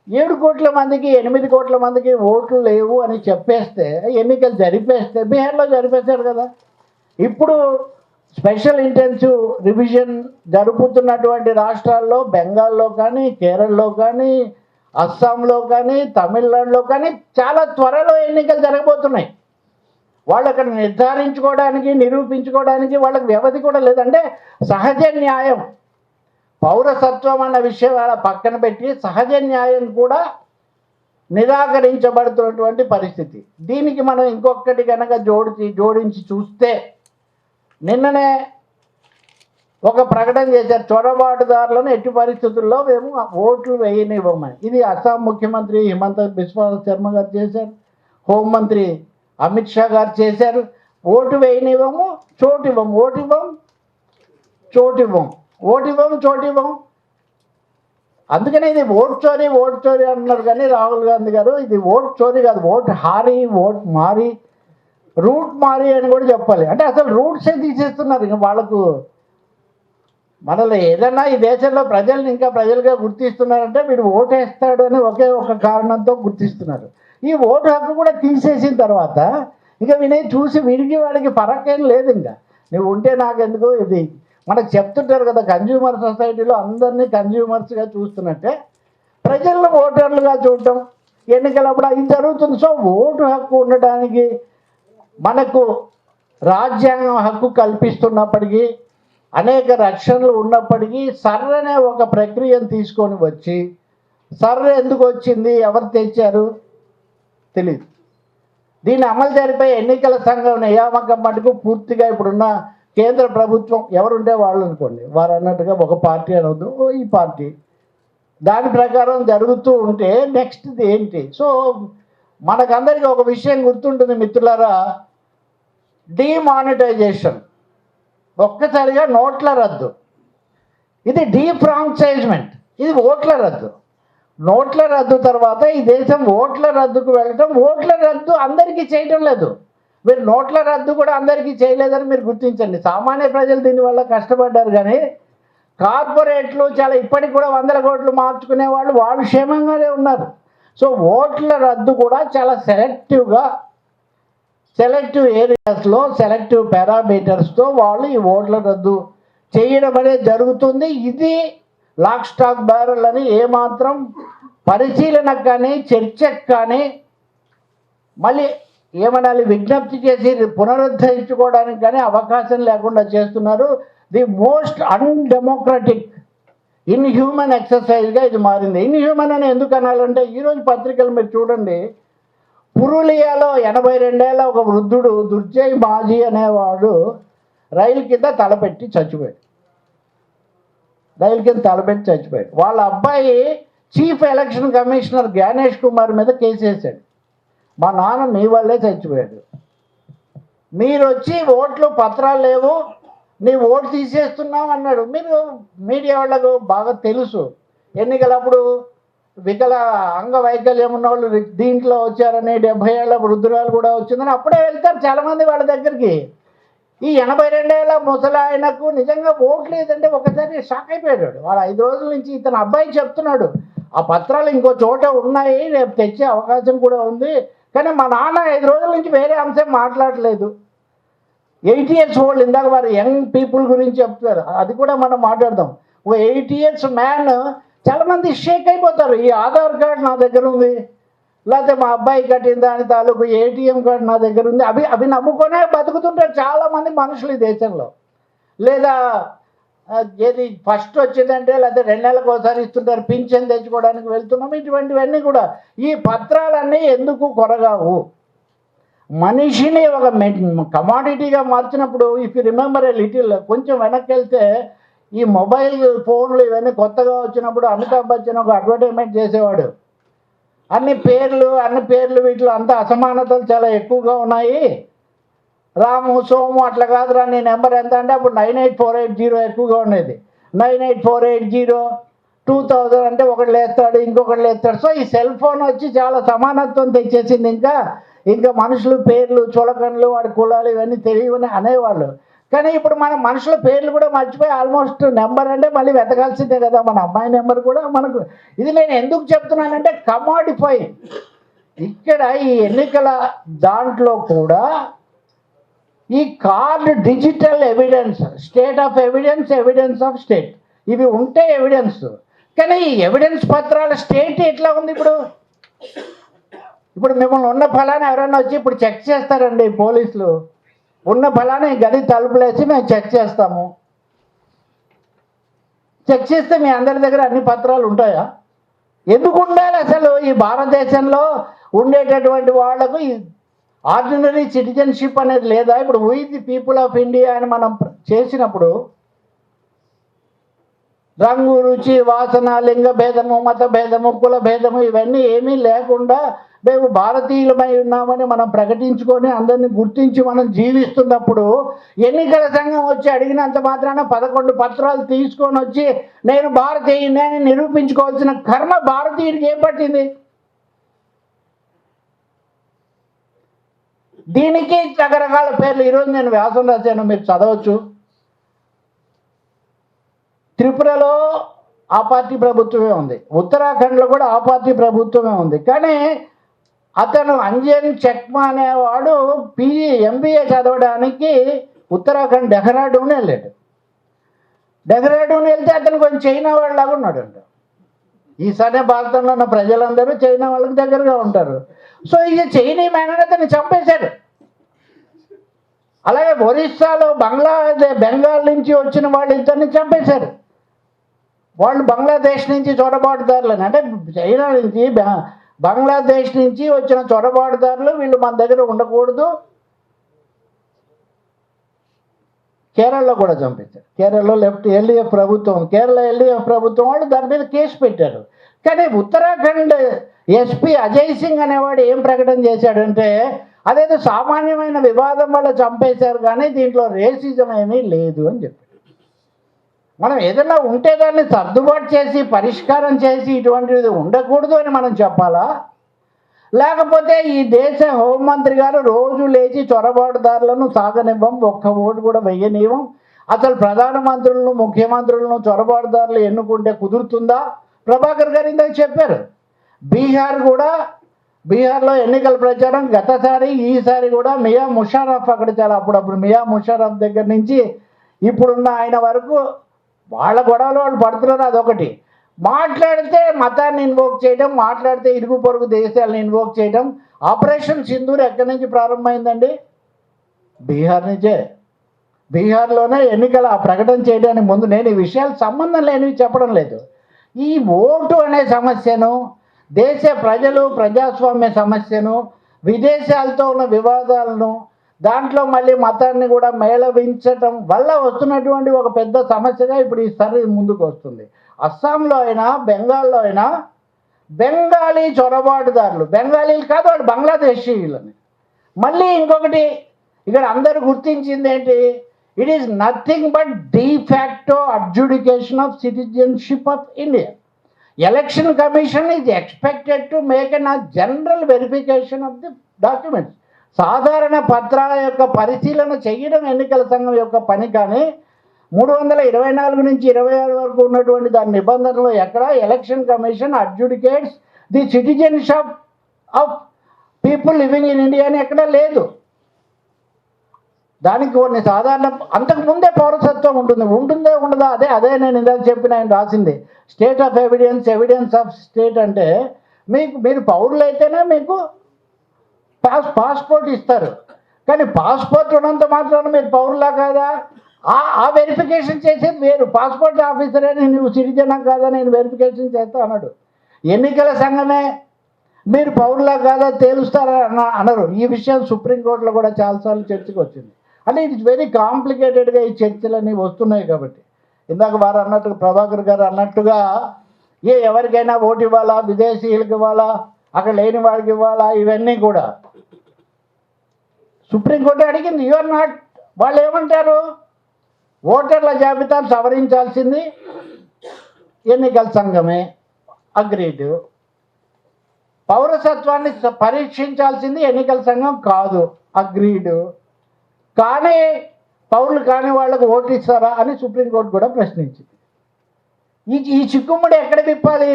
Speaker 1: 7 కోట్ల మందికి 8 కోట్ల మందికి ఓట్లు లేవు అని చెప్పేస్తే, ఎన్నికలు జరిపేస్తే, బీహార్లో జరిపేశారు కదా. ఇప్పుడు స్పెషల్ ఇంటెన్సివ్ రివిజన్ జరుపుతున్నటువంటి రాష్ట్రాల్లో బెంగాల్లో కానీ, కేరళలో కానీ, అస్సాంలో కానీ, తమిళనాడులో కానీ చాలా త్వరలో ఎన్నికలు జరగబోతున్నాయి. వాళ్ళు అక్కడ నిర్ధారించుకోవడానికి, నిరూపించుకోవడానికి వాళ్ళకి వ్యవధి కూడా లేదంటే సహజ న్యాయం, పౌరసత్వం అన్న విషయం వాళ్ళ పక్కన పెట్టి సహజ న్యాయం కూడా నిరాకరించబడుతున్నటువంటి పరిస్థితి. దీనికి మనం ఇంకొకటి కనుక జోడించి చూస్తే, నిన్ననే ఒక ప్రకటన చేశారు, చొరబాటుదారులను ఎట్టి పరిస్థితుల్లో మేము ఓట్లు వేయనివ్వమని. ఇది అస్సాం ముఖ్యమంత్రి హిమంత బిశ్వ శర్మ గారు చేశారు, హోంమంత్రి అమిత్ షా గారు చేశారు. ఓటు వేయనివ్వము, చోటివ్వము, చోటివ్వము. అందుకనే ఇది ఓటు చోరీ అంటున్నారు. కానీ రాహుల్ గాంధీ గారు ఇది ఓటు చోరీ కాదు, ఓటు హారీ, ఓటు మారి, రూట్ మారి అని కూడా చెప్పాలి. అంటే అసలు రూట్సే తీసేస్తున్నారు. ఇంకా వాళ్ళకు మనలో ఏదన్నా ఈ దేశంలో ప్రజల్ని ఇంకా ప్రజలుగా గుర్తిస్తున్నారంటే వీడు ఓటేస్తాడు అని ఒకే ఒక కారణంతో గుర్తిస్తున్నారు. ఈ ఓటు హక్కు కూడా తీసేసిన తర్వాత ఇక వినే చూసి వీడికి వాడికి ఫరకేం లేదు. ఇంకా నువ్వు ఉంటే నాకెందుకు, ఇది మనకు చెప్తుంటారు కదా, కన్జ్యూమర్ సొసైటీలో అందరినీ కన్జ్యూమర్స్గా చూస్తున్నట్టే ప్రజలను ఓటర్లుగా చూడటం ఎన్నికలప్పుడు అది జరుగుతుంది. సో ఓటు హక్కు ఉండటానికి మనకు రాజ్యాంగం హక్కు కల్పిస్తున్నప్పటికీ, అనేక రక్షణలు ఉన్నప్పటికీ సర్రనే ఒక ప్రక్రియను తీసుకొని వచ్చి, సర్ర ఎందుకు వచ్చింది, ఎవరు తెచ్చారు తెలియదు. దీన్ని అమలు జరిపే ఎన్నికల సంఘం నియామకం మటుకు పూర్తిగా ఇప్పుడున్న కేంద్ర ప్రభుత్వం ఎవరుంటే వాళ్ళు అనుకోండి, వారు అన్నట్టుగా ఒక పార్టీ అనవద్దు, ఈ పార్టీ దాని ప్రకారం జరుగుతూ ఉంటే నెక్స్ట్ది ఏంటి? సో మనకందరికీ ఒక విషయం గుర్తుంటుంది మిత్రులారా, డిమానిటైజేషన్, ఒక్కసారిగా నోట్ల రద్దు. ఇది డీఫ్రాంచైజ్మెంట్, ఇది ఓట్ల రద్దు. నోట్ల రద్దు తర్వాత ఈ దేశం ఓట్ల రద్దుకు వెళ్ళటం, ఓట్ల రద్దు అందరికీ చేయటం లేదు. మీరు నోట్ల రద్దు కూడా అందరికీ చేయలేదని మీరు గుర్తించండి. సామాన్య ప్రజలు దీనివల్ల కష్టపడ్డారు, కానీ కార్పొరేట్లు చాలా ఇప్పటికి కూడా 100 కోట్లు మార్చుకునే వాళ్ళు క్షేమంగానే ఉన్నారు. సో ఓట్ల రద్దు కూడా చాలా సెలెక్టివ్గా సెలెక్టివ్ ఏరియాస్లో సెలెక్టివ్ పారామీటర్స్తో వాళ్ళు ఈ ఓట్ల రద్దు చేయడం అనేది జరుగుతుంది. ఇది లాక్ స్టాక్ బ్యారల్ అని ఏమాత్రం పరిశీలనకు కానీ చర్చకు కానీ మళ్ళీ ఏమనాలి విజ్ఞప్తి చేసి పునరుద్ధరించుకోవడానికి కానీ అవకాశం లేకుండా చేస్తున్నారు. ది మోస్ట్ అన్డెమోక్రటిక్ ఇన్హ్యూమన్ ఎక్సర్సైజ్గా ఇది మారింది. ఇన్హ్యూమన్ అని ఎందుకు అనాలంటే ఈరోజు పత్రికలు మీరు చూడండి, పురులియాలో 82 ఏళ్ళ ఒక వృద్ధుడు దుర్జయ్ మాజీ అనేవాడు రైలు కింద తలపెట్టి చచ్చిపోయాడు. వాళ్ళ అబ్బాయి chief election commissioner Gyanesh Kumar మీద కేసు వేశాడు. మా నాన్న మీ వల్లే చచ్చిపోయాడు, మీరు వచ్చి ఓట్లు పత్రాలు లేవు, నీ ఓటు తీసేస్తున్నాం అన్నాడు. మీరు మీడియా వాళ్ళకు బాగా తెలుసు, ఎన్నికలప్పుడు అంగవైకల్యం ఉన్న వాళ్ళు దీంట్లో వచ్చారని, 70 ఏళ్ళ వృద్ధురాలు కూడా వచ్చిందని అప్పుడే వెళ్తారు చాలామంది వాళ్ళ దగ్గరికి. ఈ 82 ఏళ్ళ ముసలాయనకు నిజంగా ఓట్లు లేదంటే ఒకసారి షాక్ అయిపోయాడు. వాడు 5 రోజుల నుంచి ఇతను అబ్బాయి చెప్తున్నాడు, ఆ పత్రాలు ఇంకో చోట ఉన్నాయి, రేపు తెచ్చే అవకాశం కూడా ఉంది, కానీ మా నాన్న 5 రోజుల నుంచి వేరే అంశం మాట్లాడలేదు. 80 years ఓల్డ్, ఇందాక వారు యంగ్ పీపుల్ గురించి చెప్తారు, అది కూడా మనం మాట్లాడదాం. ఒక 80 years మ్యాన్ చాలామంది షేక్ అయిపోతారు. ఈ ఆధార్ కార్డు నా దగ్గర ఉంది, లేకపోతే మా అబ్బాయి కట్టిన దాని తాలూకు ఏటీఎం కార్డు నా దగ్గర ఉంది, అవి నమ్ముకొనే బతుకుతుంటారు చాలామంది మనుషులు ఈ దేశంలో. లేదా ఏది ఫస్ట్ వచ్చిందంటే లేకపోతే 2 నెలలకు ఒకసారి ఇస్తుంటారు, పింఛన్ తెచ్చుకోవడానికి వెళ్తున్నాం. ఇటువంటివన్నీ కూడా ఈ పత్రాలన్నీ ఎందుకు కొరగావు? మనిషిని ఒక కమాడిటీగా మార్చినప్పుడు, if you remember a little, కొంచెం వెనక్కి వెళ్తే ఈ మొబైల్ ఫోన్లు ఇవన్నీ కొత్తగా వచ్చినప్పుడు అమితాబ్ బచ్చన్ ఒక అడ్వర్టైజ్మెంట్ చేసేవాడు. అన్ని పేర్లు వీటిలో అంత అసమానతలు చాలా ఎక్కువగా ఉన్నాయి, రాము సోము అట్లా కాదురా, నీ నెంబర్ ఎంత అంటే అప్పుడు 98480 ఎక్కువగా ఉండేది. 98480 2000 అంటే ఒకటి లేస్తాడు, ఇంకొకటి లేస్తాడు. సో ఈ సెల్ ఫోన్ వచ్చి చాలా సమానత్వం తెచ్చేసింది. ఇంకా మనుషులు పేర్లు చులకనలు వాడి కులాలు ఇవన్నీ తెలియవని అనేవాళ్ళు. కానీ ఇప్పుడు మన మనుషుల పేర్లు కూడా మర్చిపోయి ఆల్మోస్ట్ నెంబర్ అంటే మళ్ళీ వెతకాల్సిందే కదా, మన అమ్మాయి నెంబర్ కూడా మనకు. ఇది నేను ఎందుకు చెప్తున్నానంటే కమాడిఫై. ఇక్కడ ఈ ఎన్నికల దాంట్లో కూడా ఈ card digital evidence, state of evidence, evidence of state, ఇవి ఉంటే ఎవిడెన్స్. కానీ ఈ ఎవిడెన్స్ పత్రాల స్టేట్ ఎట్లా ఉంది? ఇప్పుడు మిమ్మల్ని ఉన్న ఫలానా ఎవరైనా వచ్చి ఇప్పుడు చెక్ చేస్తారండి పోలీసులు, ఉన్న ఫలానా ఈ గది తలుపులేసి మేము చెక్ చేస్తాము. చెక్ చేస్తే మీ అందరి దగ్గర అన్ని పత్రాలు ఉంటాయా? ఎందుకు ఉండాలి అసలు? ఈ భారతదేశంలో ఉండేటటువంటి వాళ్లకు ఈ ఆర్డినరీ సిటిజన్షిప్ అనేది లేదా? ఇప్పుడు we the people of India అని మనం చేసినప్పుడు రంగు, రుచి, వాసన, లింగ భేదము, మత భేదము, కుల భేదము ఇవన్నీ ఏమీ లేకుండా మేము భారతీయులమై ఉన్నామని మనం ప్రకటించుకొని అందరినీ గుర్తించి మనం జీవిస్తున్నప్పుడు ఎన్నికల సంఘం వచ్చి అడిగినంత మాత్రాన 11 పత్రాలు తీసుకొని వచ్చి నేను భారతీయుని అని నిరూపించుకోవాల్సిన కర్మ భారతీయుడికి ఏం పట్టింది? దీనికి రకరకాల పేర్లు. ఈరోజు నేను వ్యాసం రాశాను, మీరు చదవచ్చు. త్రిపురలో ఆ పార్టీ ప్రభుత్వమే ఉంది, ఉత్తరాఖండ్లో కూడా ఆ పార్టీ ప్రభుత్వమే ఉంది. కానీ అతను అంజన్ చెక్మా అనేవాడు MBA చదవడానికి ఉత్తరాఖండ్ డెహ్రాడూన్ వెళ్ళాడు. డెహ్రాడూన్ వెళ్తే అతను కొంచెం చైనా వాళ్ళలాగా ఉన్నాడంట. ఈసారి భారతంలో ఉన్న ప్రజలందరూ చైనా వాళ్ళకి దగ్గరగా ఉంటారు. సో ఇది చైనీ మ్యాన్ అని అతన్ని చంపేశాడు. అలాగే ఒరిస్సాలో బెంగాల్ నుంచి వచ్చిన వాళ్ళు ఇద్దరిని చంపేశారు. వాళ్ళు బంగ్లాదేశ్ నుంచి చొరబాటుదారులని, అంటే చైనా నుంచి బంగ్లాదేశ్ నుంచి వచ్చిన చొరబాటుదారులు, వీళ్ళు మన దగ్గర ఉండకూడదు. కేరళలో కూడా చంపేశారు. కేరళలో LDF ప్రభుత్వం, కేరళ LDF ప్రభుత్వం వాళ్ళు దాని మీద కేసు పెట్టారు. కానీ ఉత్తరాఖండ్ SP అజయ్ సింగ్ అనేవాడు ఏం ప్రకటన చేశాడంటే అదేదో సామాన్యమైన వివాదం వల్ల చంపేశారు, కానీ దీంట్లో రేసిజం ఏమీ లేదు అని చెప్పాడు. మనం ఏదైనా ఉంటే దాన్ని సర్దుబాటు చేసి పరిష్కారం చేసి ఇటువంటిది ఉండకూడదు అని మనం చెప్పాలా? లేకపోతే ఈ దేశ హోంమంత్రి గారు రోజు లేచి చొరబాటుదారులను సాగనివ్వం, ఒక్క ఓటు కూడా వెయ్యనివ్వం, అసలు ప్రధానమంత్రులను ముఖ్యమంత్రులను చొరబాటుదారులు ఎన్నుకుంటే కుదురుతుందా? ప్రభాకర్ గారు ఇందాక చెప్పారు. బీహార్ కూడా బీహార్లో ఎన్నికల ప్రచారం గతసారి ఈసారి కూడా మియా ముషారఫ్ అక్కడ చాలా అప్పుడప్పుడు మియా ముషారఫ్ దగ్గర నుంచి ఇప్పుడున్న ఆయన వరకు వాళ్ళ గొడవలు వాళ్ళు పడుతున్నారు. అదొకటి. మాట్లాడితే మతాన్ని ఇన్వోక్ చేయడం, మాట్లాడితే ఇరుగు పొరుగు దేశాలను ఇన్వోక్ చేయడం. ఆపరేషన్ సింధూర్ ఎక్కడి నుంచి ప్రారంభమైందండి? బీహార్ నుంచే. బీహార్లోనే ఎన్నికల ప్రకటన చేయడానికి ముందు, నేను ఈ విషయాలు సంబంధం లేనివి చెప్పడం లేదు, ఈ ఓటు అనే సమస్యను, దేశ ప్రజలు ప్రజాస్వామ్య సమస్యను, విదేశాలతో ఉన్న వివాదాలను, దాంట్లో మళ్ళీ మతాన్ని కూడా మేళవించటం వల్ల వస్తున్నటువంటి ఒక పెద్ద సమస్యగా ఇప్పుడు ఈసారి ముందుకు వస్తుంది. అస్సాంలో అయినా బెంగాల్లో అయినా బెంగాలీ చొరబాటుదారులు, బెంగాలీలు కాదు వాళ్ళు బంగ్లాదేశీయులని. మళ్ళీ ఇంకొకటి ఇక్కడ అందరూ గుర్తించింది ఏంటి? It is nothing but de facto adjudication of citizenship of India. Election commission is expected to make an general verification of the documents. సాధారణ పత్రాల యొక్క పరిశీలన చేయడం ఎన్నికల సంఘం యొక్క పని. కానీ 324 నుంచి 26 వరకు ఉన్నటువంటి దాని నిబంధనలు ఎక్కడ election commission adjudicates the citizenship of people living in India అని ఎక్కడా లేదు. దానికి కొన్ని సాధారణ అంతకుముందే పౌరసత్వం ఉంటుందే ఉండదా? అదే నేను ఇందాక చెప్పిన ఆయన రాసింది state of evidence of state. అంటే మీరు పౌరులైతేనే మీకు పాస్పోర్ట్ ఇస్తారు. కానీ పాస్పోర్ట్ ఉన్నంత మాత్రాన మీరు పౌరులా కాదా? ఆ వెరిఫికేషన్ చేసేది వేరు. పాస్పోర్ట్ ఆఫీసరే నువ్వు సిటిజనా కాదా నేను వెరిఫికేషన్ చేస్తా అన్నాడు. ఎన్నికల సంఘమే మీరు పౌరులా కాదా తేలుస్తారా అన్నారు. ఈ విషయం సుప్రీంకోర్టులో కూడా చాలాసార్లు చర్చకు వచ్చింది. అంటే ఇట్స్ వెరీ కాంప్లికేటెడ్గా ఈ చర్చలన్నీ వస్తున్నాయి. కాబట్టి ఇందాక వారు అన్నట్టుగా, ప్రభాకర్ గారు అన్నట్టుగా, ఎవరికైనా ఓటు ఇవ్వాలా, విదేశీయులకు ఇవ్వాలా, అక్కడ లేని వాడికి ఇవ్వాలా, ఇవన్నీ కూడా సుప్రీంకోర్టు అడిగింది. You are not. వాళ్ళు ఏమంటారు? ఓటర్ల జాబితాను సవరించాల్సింది ఎన్నికల సంఘమే, అగ్రీడ్. పౌరసత్వాన్ని పరీక్షించాల్సింది ఎన్నికల సంఘం కాదు, అగ్రీడ్. కానీ పౌరులు కాని వాళ్ళకు ఓటు ఇస్తారా అని సుప్రీంకోర్టు కూడా ప్రశ్నించింది. ఈ చిక్కుముడి ఎక్కడ విప్పాలి?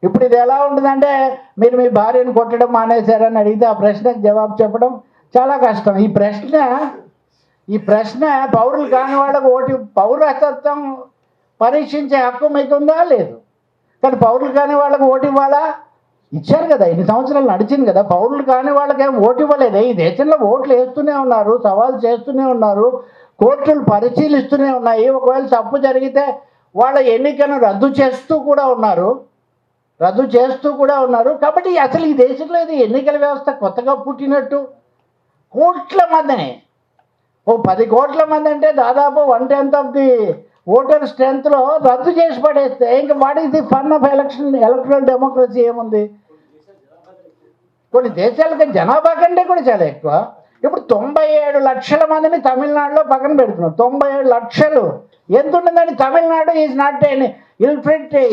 Speaker 1: ఇప్పుడు ఇది ఎలా ఉంటుందంటే, మీరు మీ భార్యను కొట్టడం మానేశారని అడిగితే ఆ ప్రశ్నకు జవాబు చెప్పడం చాలా కష్టం. ఈ ప్రశ్న పౌరులు కాని వాళ్ళకు పౌరసత్వం పరీక్షించే హక్కు మీకుందా? లేదు. కానీ పౌరులు కాని వాళ్ళకు ఓటు ఇవ్వాలా? ఇచ్చారు కదా, ఇన్ని సంవత్సరాలు నడిచింది కదా. పౌరులు కాని వాళ్ళకేం ఓటు ఇవ్వలేదే. ఈ దేశంలో ఓట్లు వేస్తూనే ఉన్నారు, సవాలు చేస్తూనే ఉన్నారు, కోర్టులు పరిశీలిస్తూనే ఉన్నాయి. ఒకవేళ తప్పు జరిగితే వాళ్ళ ఎన్నికను రద్దు చేస్తూ కూడా ఉన్నారు. కాబట్టి అసలు ఈ దేశంలో ఇది ఎన్నికల వ్యవస్థ కొత్తగా పుట్టినట్టు. కోట్ల మందిని, 10 కోట్ల మంది అంటే దాదాపు 1/10 ఆఫ్ ది ఓటర్ స్ట్రెంత్లో రద్దు చేసి పడేస్తే ఇంకా what is the fun of electoral democracy ఏముంది? కొన్ని దేశాలకి జనాభా కంటే కూడా చాలా ఎక్కువ. ఇప్పుడు 97 లక్షల మందిని తమిళనాడులో పక్కన పెడుతున్నాం. 97 లక్షలు ఎంత ఉంటుందని? తమిళనాడు ఈజ్ నాట్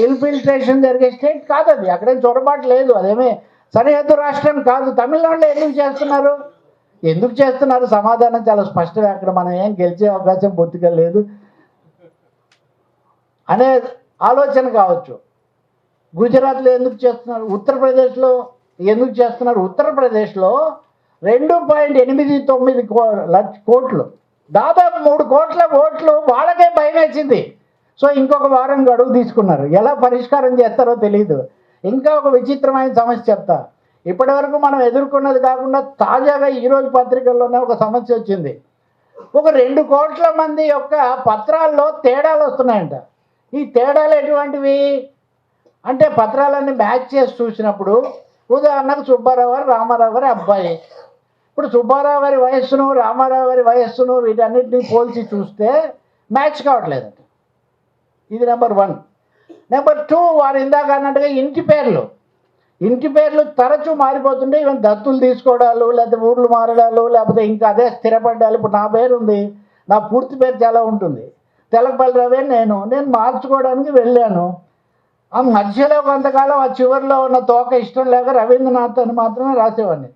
Speaker 1: ఇన్ఫిల్ట్రేషన్ జరిగే స్టేట్ కాదు అది. అక్కడేం చొరబాటు లేదు, అదేమీ సరిహద్దు రాష్ట్రం కాదు. తమిళనాడులో ఎందుకు చేస్తున్నారు? సమాధానం చాలా స్పష్టంగా, అక్కడ మనం ఏం గెలిచే అవకాశం బొత్తిగా లేదు అనే ఆలోచన కావచ్చు. గుజరాత్లో ఎందుకు చేస్తున్నారు? ఉత్తరప్రదేశ్లో ఎందుకు చేస్తున్నారు? ఉత్తరప్రదేశ్లో 2.89 కోట్లు, దాదాపు 3 కోట్ల ఓట్లు వాళ్ళకే భయం వేసింది. సో ఇంకొక వారం గడువు తీసుకున్నారు. ఎలా పరిష్కారం చేస్తారో తెలియదు. ఇంకా ఒక విచిత్రమైన సమస్య చెప్తా. ఇప్పటివరకు మనం ఎదుర్కొన్నది కాకుండా తాజాగా ఈరోజు పత్రికల్లోనే ఒక సమస్య వచ్చింది. ఒక 2 కోట్ల మంది యొక్క పత్రాల్లో తేడాలు వస్తున్నాయంట. ఈ తేడాలు ఎటువంటివి అంటే, పత్రాలన్నీ మ్యాచ్ చేసి చూసినప్పుడు, ఉదాహరణకు సుబ్బారావు గారు రామారావు గారి అబ్బాయి. ఇప్పుడు సుబ్బారావు గారి వయస్సును రామారావు గారి వయస్సును వీటన్నిటిని పోల్చి చూస్తే మ్యాచ్ కావట్లేదంట. ఇది నెంబర్ 1. నెంబర్ 2, వారు ఇందాక అన్నట్టుగా ఇంటి పేర్లు తరచూ మారిపోతుంటే, ఈవెన్ దత్తులు తీసుకోవడాలు, లేకపోతే ఊర్లు మారడాలు, లేకపోతే ఇంకా అదే స్థిరపడ్డాలు. ఇప్పుడు నా పేరు ఉంది, నా పూర్తి పేరు చాలా ఉంటుంది, తెలకపల్లి రవి నేను మార్చుకోవడానికి వెళ్ళాను. ఆ మధ్యలో కొంతకాలం ఆ చివరిలో ఉన్న తోక ఇష్టం లేక రవీంద్రనాథ్ అని మాత్రమే రాసేవాడిని.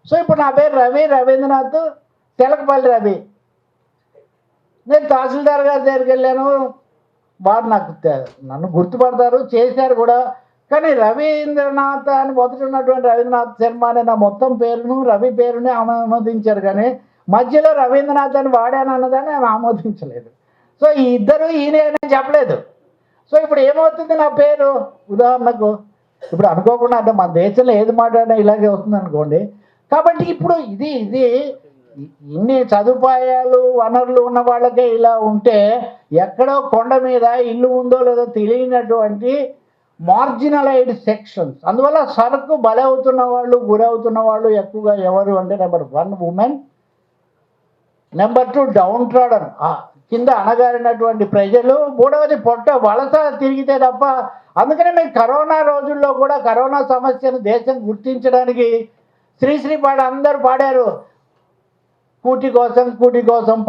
Speaker 1: సో ఇప్పుడు నా పేరు రవీంద్రనాథ్ తెలకపల్లి రవి. నేను తహసీల్దార్ గారి దగ్గరికి వెళ్ళాను. వారు నన్ను గుర్తుపడతారు, చేశారు కూడా. కానీ రవీంద్రనాథ్ అని మొదట ఉన్నటువంటి రవీంద్రనాథ్ శర్మ అనే నా మొత్తం పేరును రవి పేరుని ఆమోదించారు, కానీ మధ్యలో రవీంద్రనాథ్ అని వాడాను అన్నదాన్ని ఆమె ఆమోదించలేదు. సో ఈ ఇద్దరు ఈయన అని చెప్పలేదు. సో ఇప్పుడు ఏమవుతుంది నా పేరు? ఉదాహరణకు ఇప్పుడు అనుకోకుండా అంటే మన దేశంలో ఏది మాట్లాడినా ఇలాగే వస్తుంది అనుకోండి. కాబట్టి ఇప్పుడు ఇది ఇన్ని సదుపాయాలు వనరులు ఉన్న వాళ్ళకే ఇలా ఉంటే ఎక్కడో కొండ మీద ఇల్లు ఉందో లేదో తెలియనటువంటి మార్జినలైజ్డ్ సెక్షన్స్, అందువల్ల సరుకు బలవుతున్న వాళ్ళు గురవుతున్న వాళ్ళు ఎక్కువగా ఎవరు అంటే number 1 women, number 2 down trodden కింద అణగారినటువంటి ప్రజలు, మూడవది పొట్ట వలస తిరిగితే తప్ప. అందుకనే మేము కరోనా రోజుల్లో కూడా కరోనా సమస్యను దేశం గుర్తించడానికి శ్రీశ్రీ అందరూ పాడారు. కూటి కోసం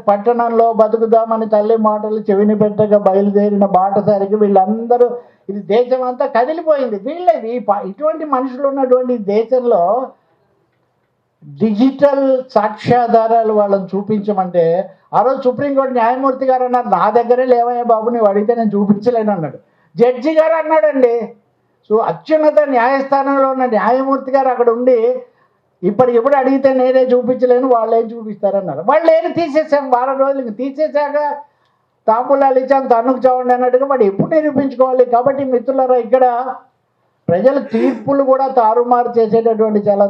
Speaker 1: పట్టణంలో బతుకుదామని తల్లి మాటలు చెవిని పెట్టగా బయలుదేరిన బాటసారికి వీళ్ళందరూ ఇది దేశం అంతా కదిలిపోయింది. వీళ్ళది ఇటువంటి మనుషులు ఉన్నటువంటి దేశంలో డిజిటల్ సాక్ష్యాధారాలు వాళ్ళని చూపించమంటే ఆ రోజు సుప్రీంకోర్టు న్యాయమూర్తి గారు అన్నారు, నా దగ్గరే లేవయ్యా బాబు, నువ్వు అడిగితే నేను చూపించలేను అన్నాడు. జడ్జి గారు అన్నాడండి. సో అత్యున్నత న్యాయస్థానంలో ఉన్న న్యాయమూర్తి గారు అక్కడ ఉండి ఇప్పటికిప్పుడు అడిగితే నేనే చూపించలేను, వాళ్ళు ఏం చూపిస్తారన్నారు. వాళ్ళు ఏం తీసేసాం, వారం రోజులకి తీసేసాక తాంబూలాలు ఇచ్చాం తన్నుకు చావండి అన్నట్టుగా మరి ఎప్పుడు నిరూపించుకోవాలి. కాబట్టి మిత్రులారా, ఇక్కడ ప్రజల తీర్పులు కూడా తారుమారు చేసేటటువంటి చాలా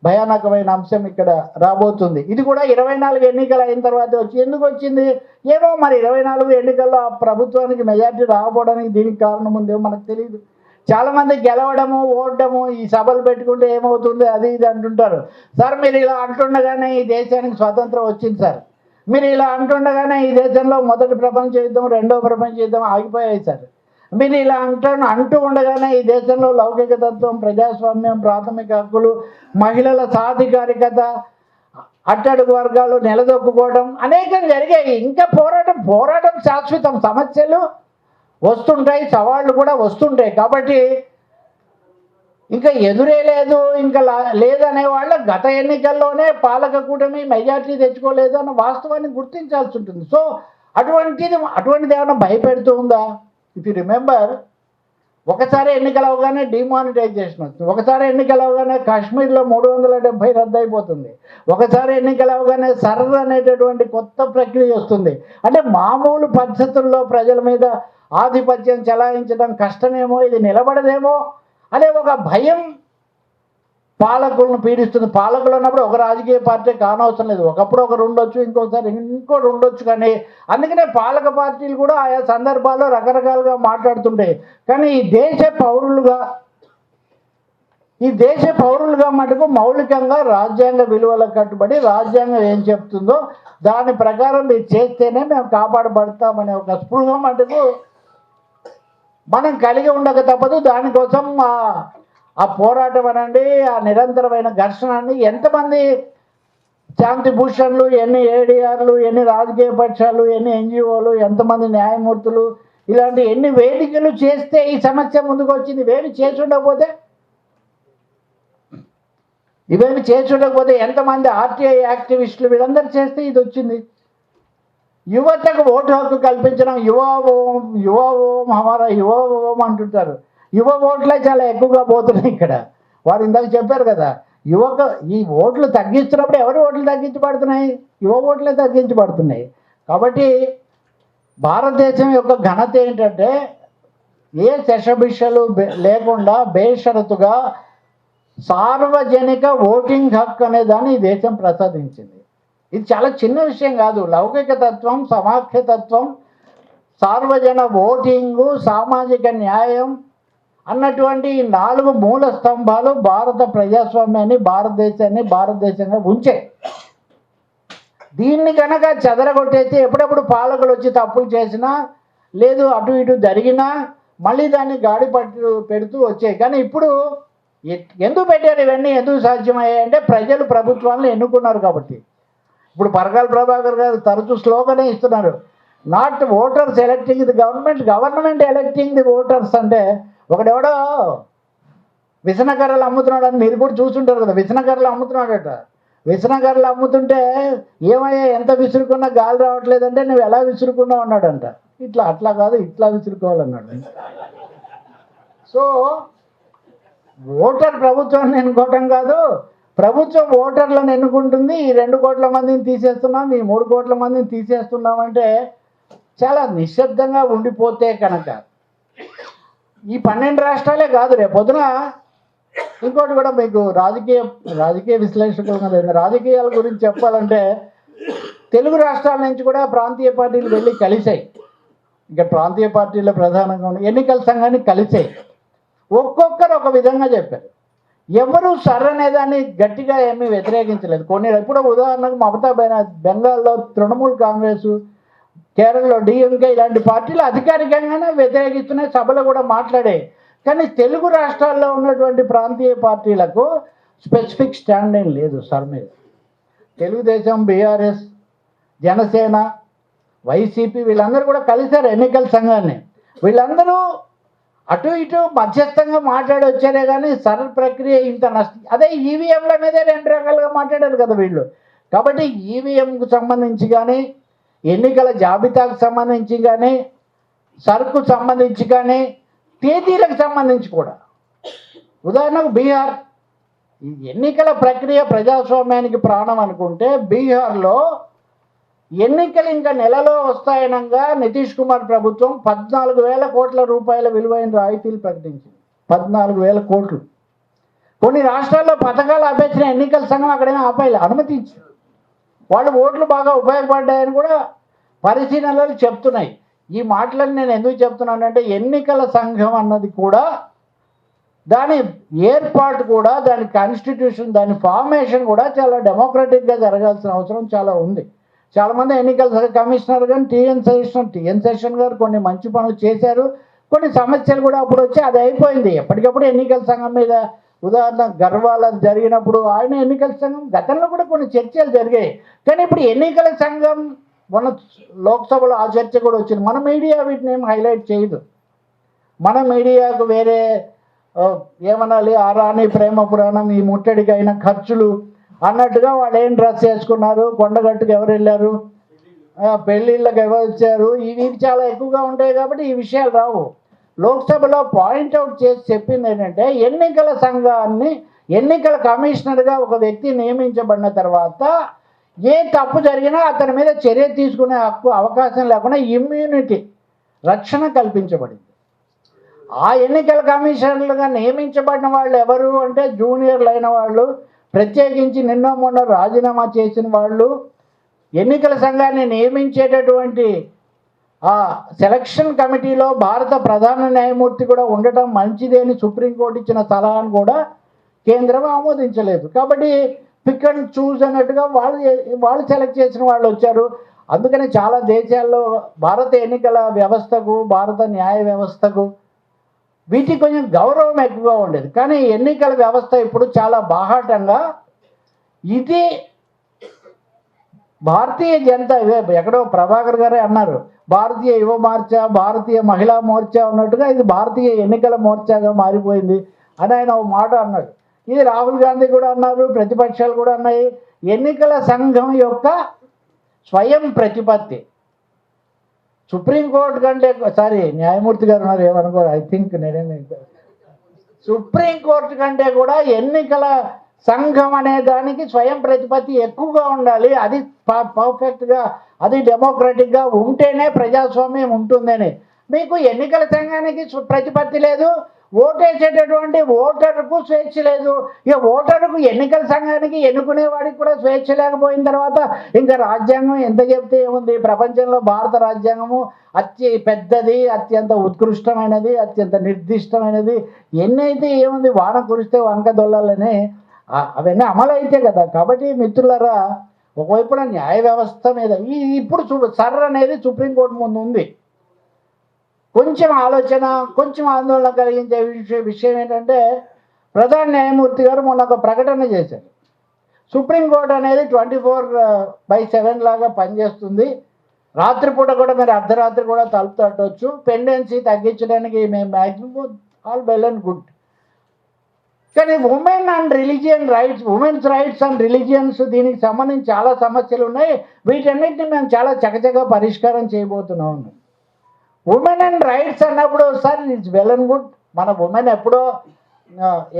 Speaker 1: భయానకమైన అంశం ఇక్కడ రాబోతుంది. ఇది కూడా 24 ఎన్నికలు అయిన తర్వాత ఎందుకు వచ్చింది ఏమో, మరి 24 ఎన్నికల్లో ఆ ప్రభుత్వానికి మెజార్టీ రాకపోవడానికి దీనికి కారణం ఉందేమో మనకు తెలియదు. చాలామంది గెలవడము ఓడము ఈ సభలు పెట్టుకుంటే ఏమవుతుంది అది ఇది అంటుంటారు. సార్ మీరు ఇలా అంటుండగానే ఈ దేశానికి స్వతంత్రం వచ్చింది సార్, మీరు ఇలా అంటుండగానే ఈ దేశంలో మొదటి ప్రపంచ యుద్ధం రెండవ ప్రపంచ యుద్ధం ఆగిపోయాయి సార్, మీరు ఇలా అంటూ ఉండగానే ఈ దేశంలో లౌకిక తత్వం, ప్రజాస్వామ్యం, ప్రాథమిక హక్కులు, మహిళల సాధికారికత, అట్టడుగు వర్గాలు నిలదొక్కుకోవడం అనేకం జరిగాయి. ఇంకా పోరాటం శాశ్వతం. సమస్యలు వస్తుంటాయి, సవాళ్ళు కూడా వస్తుంటాయి. కాబట్టి ఇంకా ఎదురే లేదు, ఇంకా లేదనే వాళ్ళ గత ఎన్నికల్లోనే పాలక కూటమి మెజార్టీ తెచ్చుకోలేదు అన్న వాస్తవాన్ని గుర్తించాల్సి ఉంటుంది. సో అటువంటిది ఏమైనా భయపెడుతూ ఉందా? ఇఫ్ యూ రిమెంబర్, ఒకసారి ఎన్నికలు అవగానే డిమానిటైజేషన్ వస్తుంది, ఒకసారి ఎన్నికలు అవగానే కాశ్మీర్లో 370 రద్దు అయిపోతుంది, ఒకసారి ఎన్నికలు అవగానే సర్ర అనేటటువంటి కొత్త ప్రక్రియ వస్తుంది. అంటే మామూలు పద్ధతుల్లో ప్రజల మీద ఆధిపత్యం చెలాయించడం కష్టమేమో, ఇది నిలబడదేమో అనే ఒక భయం పాలకులను పీడిస్తుంది. పాలకులు ఉన్నప్పుడు ఒక రాజకీయ పార్టీ కానవసరం లేదు, ఒకప్పుడు ఒకరు ఉండొచ్చు, ఇంకోసారి ఇంకోటి ఉండొచ్చు. కానీ అందుకనే పాలక పార్టీలు కూడా ఆయా సందర్భాల్లో రకరకాలుగా మాట్లాడుతుంటాయి. కానీ ఈ దేశ పౌరులుగా మటుకు మౌలికంగా రాజ్యాంగ విలువలకు కట్టుబడి రాజ్యాంగం ఏం చెప్తుందో దాని ప్రకారం మీరు చేస్తేనే మేము కాపాడబడతామనే ఒక స్పృహ మటుకు మనం కలిగి ఉండక తప్పదు. దానికోసం ఆ పోరాటం అనండి, ఆ నిరంతరమైన ఘర్షణ అండి, ఎంతమంది శాంతి భూషణ్లు, ఎన్ని ఏడీఆర్లు, ఎన్ని రాజకీయ పక్షాలు, ఎన్ని ఎన్జిఓలు, ఎంతమంది న్యాయమూర్తులు, ఇలాంటి ఎన్ని వేదికలు చేస్తే ఈ సమస్య ముందుకు వచ్చింది. ఇవేమి చేసి ఉండకపోతే ఎంతమంది ఆర్టీఐ యాక్టివిస్టులు వీళ్ళందరూ చేస్తే ఇది వచ్చింది. యువతకు ఓటు హక్కు కల్పించడం, యువ ఓం హమారా యువ ఓం అంటుంటారు. యువ ఓట్లే చాలా ఎక్కువగా పోతున్నాయి ఇక్కడ. వారు ఇందాక చెప్పారు కదా, ఈ ఓట్లు తగ్గిస్తున్నప్పుడు ఎవరి ఓట్లు తగ్గించబడుతున్నాయి? యువ ఓట్లే తగ్గించబడుతున్నాయి. కాబట్టి భారతదేశం యొక్క ఘనత ఏంటంటే ఏ శషభిషలు లేకుండా బేషరతుగా సార్వజనిక ఓటింగ్ హక్కు అనే దాన్ని ఈ దేశం ప్రసాదించింది. ఇది చాలా చిన్న విషయం కాదు. లౌకిక తత్వం, సమాఖ్యతత్వం, సార్వజన ఓటింగు, సామాజిక న్యాయం అన్నటువంటి ఈ 4 మూల స్తంభాలు భారత ప్రజాస్వామ్యాన్ని, భారతదేశంగా ఉంచాయి. దీన్ని కనుక చెదరగొట్టేసి ఎప్పుడెప్పుడు పాలకులు వచ్చి తప్పులు చేసినా లేదు అటు ఇటు జరిగినా మళ్ళీ దాన్ని గాడి పెడుతూ వచ్చాయి. కానీ ఇప్పుడు ఎందుకు పెట్టారు ఇవన్నీ, ఎందుకు సాధ్యమయ్యాయి అంటే ప్రజలు ప్రభుత్వాలను ఎన్నుకున్నారు కాబట్టి. ఇప్పుడు పరకాల ప్రభాకర్ గారు తరచూ స్లోగనే ఇస్తున్నారు, not voters electing the government electing the voters. అంటే ఒకడెవడో విసనకర్రలు అమ్ముతున్నాడు అని మీరు కూడా చూసుంటారు కదా, విసనకర్రలు అమ్ముతున్నాడట. విసనకర్రలు అమ్ముతుంటే ఏమయ్యా ఎంత విసురుకున్నా గాలి రావట్లేదంటే నువ్వు ఎలా విసురుకున్నావు అన్నాడంట. అట్లా కాదు, ఇట్లా విసురుకోవాలన్నాడు. సో ఓటర్ ప్రభుత్వాన్ని ఎన్నుకోవటం కాదు, ప్రభుత్వం ఓటర్లను ఎన్నుకుంటుంది. ఈ 2 కోట్ల మందిని తీసేస్తున్నాం, ఈ 3 కోట్ల మందిని తీసేస్తున్నాం అంటే చాలా నిశ్శబ్దంగా ఉండిపోతే కనుక ఈ 12 రాష్ట్రాలే కాదు, రేపు పొద్దున ఇంకోటి కూడా మీకు రాజకీయ విశ్లేషకులు లేదు, రాజకీయాల గురించి చెప్పాలంటే తెలుగు రాష్ట్రాల నుంచి కూడా ప్రాంతీయ పార్టీలు వెళ్ళి కలిసాయి. ఇక ప్రాంతీయ పార్టీల ప్రధానంగా ఎన్నికల సంఘాన్ని కలిసాయి. ఒక్కొక్కరు ఒక విధంగా చెప్పారు. ఎవరు సర్రనేదాన్ని గట్టిగా ఏమీ వ్యతిరేకించలేదు. కొన్ని ఇప్పుడు ఉదాహరణకు మమతా బెనర్జీ బెంగాల్లో తృణమూల్ కాంగ్రెస్, కేరళలో డిఎంకే ఇలాంటి పార్టీలు అధికారికంగానే వ్యతిరేకిస్తున్నాయి, సభలో కూడా మాట్లాడాయి. కానీ తెలుగు రాష్ట్రాల్లో ఉన్నటువంటి ప్రాంతీయ పార్టీలకు స్పెసిఫిక్ స్టాండ్ ఏం లేదు సార్ మీద. తెలుగుదేశం, బీఆర్ఎస్, జనసేన, వైసీపీ వీళ్ళందరూ కూడా కలిశారు ఎన్నికల సంఘాన్ని. వీళ్ళందరూ అటు ఇటు మధ్యస్థంగా మాట్లాడి వచ్చారే కానీ సరళ ప్రక్రియ ఇంత అదే ఈవీఎంల మీదే 2 రకాలుగా మాట్లాడారు కదా వీళ్ళు. కాబట్టి ఈవీఎంకు సంబంధించి కానీ, ఎన్నికల జాబితాకు సంబంధించి కానీ, సరుకు సంబంధించి కానీ, తేదీలకు సంబంధించి కూడా, ఉదాహరణకు బీహార్, ఈ ఎన్నికల ప్రక్రియ ప్రజాస్వామ్యానికి ప్రాణం అనుకుంటే బీహార్లో ఎన్నికలు ఇంకా నెలలో వస్తాయనగా నితీష్ కుమార్ ప్రభుత్వం 14,000 కోట్ల రూపాయల విలువైన రాయితీలు ప్రకటించింది. 14,000 కోట్లు. కొన్ని రాష్ట్రాల్లో పథకాలు ఆపేసిన ఎన్నికల సంఘం అక్కడేమో ఆపాలి, అనుమతించింది. వాళ్ళు ఓట్లు బాగా ఉపయోగపడ్డాయని కూడా పరిశీలనలు చెప్తున్నాయి. ఈ మాటలను నేను ఎందుకు చెప్తున్నానంటే ఎన్నికల సంఘం అన్నది కూడా దాని ఏర్పాటు కూడా, దాని కాన్స్టిట్యూషన్, దాని ఫార్మేషన్ కూడా చాలా డెమోక్రటిక్గా జరగాల్సిన అవసరం చాలా ఉంది. చాలామంది ఎన్నికల కమిషనర్ కానీ టిఎన్ శేషన్ గారు కొన్ని మంచి పనులు చేశారు. కొన్ని సమస్యలు కూడా అప్పుడు వచ్చి అది అయిపోయింది. ఎప్పటికప్పుడు ఎన్నికల సంఘం మీద, ఉదాహరణ గర్వాల జరిగినప్పుడు ఆయన ఎన్నికల సంఘం గతంలో కూడా కొన్ని చర్చలు జరిగాయి. కానీ ఇప్పుడు ఎన్నికల సంఘం మన లోక్సభలో ఆ చర్చ కూడా వచ్చింది. మన మీడియా వీటిని ఏం హైలైట్ చేయదు. మన మీడియాకు వేరే ఏమనాలి, ఆ రాణి ప్రేమ పురాణం, ఈ ముట్టడికి అయిన ఖర్చులు అన్నట్టుగా వాళ్ళు ఏం డ్రెస్ వేసుకున్నారు, కొండగట్టుకు ఎవరు వెళ్ళారు, పెళ్ళిళ్ళకి ఎవరు వచ్చారు, ఇవి చాలా ఎక్కువగా ఉంటాయి. కాబట్టి ఈ విషయాలు రావు. లోక్సభలో పాయింట్అవుట్ చేసి చెప్పింది ఏంటంటే ఎన్నికల సంఘాన్ని, ఎన్నికల కమిషనర్గా ఒక వ్యక్తి నియమించబడిన తర్వాత ఏ తప్పు జరిగినా అతని మీద చర్య తీసుకునే హక్కు, అవకాశం లేకుండా ఇమ్యూనిటీ, రక్షణ కల్పించబడింది. ఆ ఎన్నికల కమిషనర్లుగా నియమించబడిన వాళ్ళు ఎవరు అంటే జూనియర్లు అయిన వాళ్ళు, ప్రత్యేకించి నిన్న మొన్న రాజీనామా చేసిన వాళ్ళు, ఎన్నికల సంఘాన్ని నియమించేటటువంటి ఆ సెలక్షన్ కమిటీలో భారత ప్రధాన న్యాయమూర్తి కూడా ఉండటం మంచిదే అని సుప్రీంకోర్టు ఇచ్చిన సలహాను కూడా కేంద్రం ఆమోదించలేదు. కాబట్టి పిక్ అండ్ చూస్ అన్నట్టుగా వాళ్ళు సెలెక్ట్ చేసిన వాళ్ళు వచ్చారు. అందుకని చాలా దేశాల్లో భారత ఎన్నికల వ్యవస్థకు, భారత న్యాయ వ్యవస్థకు వీటికి కొంచెం గౌరవం ఎక్కువగా ఉండేది. కానీ ఎన్నికల వ్యవస్థ ఇప్పుడు చాలా బాహాటంగా, ఇది భారతీయ జనతా, ఎక్కడో ప్రభాకర్ గారే అన్నారు, భారతీయ యువ మోర్చా, భారతీయ మహిళా మోర్చా ఉన్నట్టుగా ఇది భారతీయ ఎన్నికల మోర్చాగా మారిపోయింది అని ఆయన ఒక మాట అన్నాడు. ఇది రాహుల్ గాంధీ కూడా అన్నారు, ప్రతిపక్షాలు కూడా అన్నాయి. ఎన్నికల సంఘం యొక్క స్వయం ప్రతిపత్తి సుప్రీంకోర్టు కంటే, సారీ న్యాయమూర్తి గారు ఉన్నారు, ఏమనుకో, ఐ థింక్ నేనే, సుప్రీంకోర్టు కంటే కూడా ఎన్నికల సంఘం అనే దానికి స్వయం ప్రతిపత్తి ఎక్కువగా ఉండాలి. అది పర్ఫెక్ట్గా, అది డెమోక్రటిక్గా ఉంటేనే ప్రజాస్వామ్యం ఉంటుందని. మీకు ఎన్నికల సంఘానికి ప్రతిపత్తి లేదు, ఓటేసేటటువంటి ఓటరుకు స్వేచ్ఛ లేదు. ఇక ఓటరుకు, ఎన్నికల సంఘానికి, ఎన్నుకునేవాడికి కూడా స్వేచ్ఛ లేకపోయిన తర్వాత ఇంకా రాజ్యాంగం ఎంత చెప్తే ఏముంది? ప్రపంచంలో భారత రాజ్యాంగము అతి పెద్దది, అత్యంత ఉత్కృష్టమైనది, అత్యంత నిర్దిష్టమైనది. ఎన్నైతే ఏముంది? వాన కురిస్తే వంక దొల్లాలని అవన్నీ అమలు అయితే కదా. కాబట్టి మిత్రులారా, ఒకవైపున న్యాయ వ్యవస్థ మీద ఇప్పుడు చూడు, సర్ అనేది సుప్రీంకోర్టు ముందు ఉంది. కొంచెం ఆలోచన, కొంచెం ఆందోళన కలిగించే విషయం ఏంటంటే ప్రధాన న్యాయమూర్తి గారు మొన్న ఒక ప్రకటన చేశారు. సుప్రీంకోర్టు అనేది 24/7 లాగా పనిచేస్తుంది. రాత్రిపూట కూడా మీరు అర్ధరాత్రి కూడా తలుపు తట్టవచ్చు. పెండెన్సీ తగ్గించడానికి మేము maximum all well and good. కానీ women and religion rights, women's rights and religions, దీనికి సంబంధించి చాలా సమస్యలు ఉన్నాయి. వీటన్నిటిని మేము చాలా చకచకా పరిష్కారం చేయబోతున్నాము. ఉమెన్ అండ్ రైట్స్ అన్నప్పుడు sir it's well and good, మన ఉమెన్ ఎప్పుడో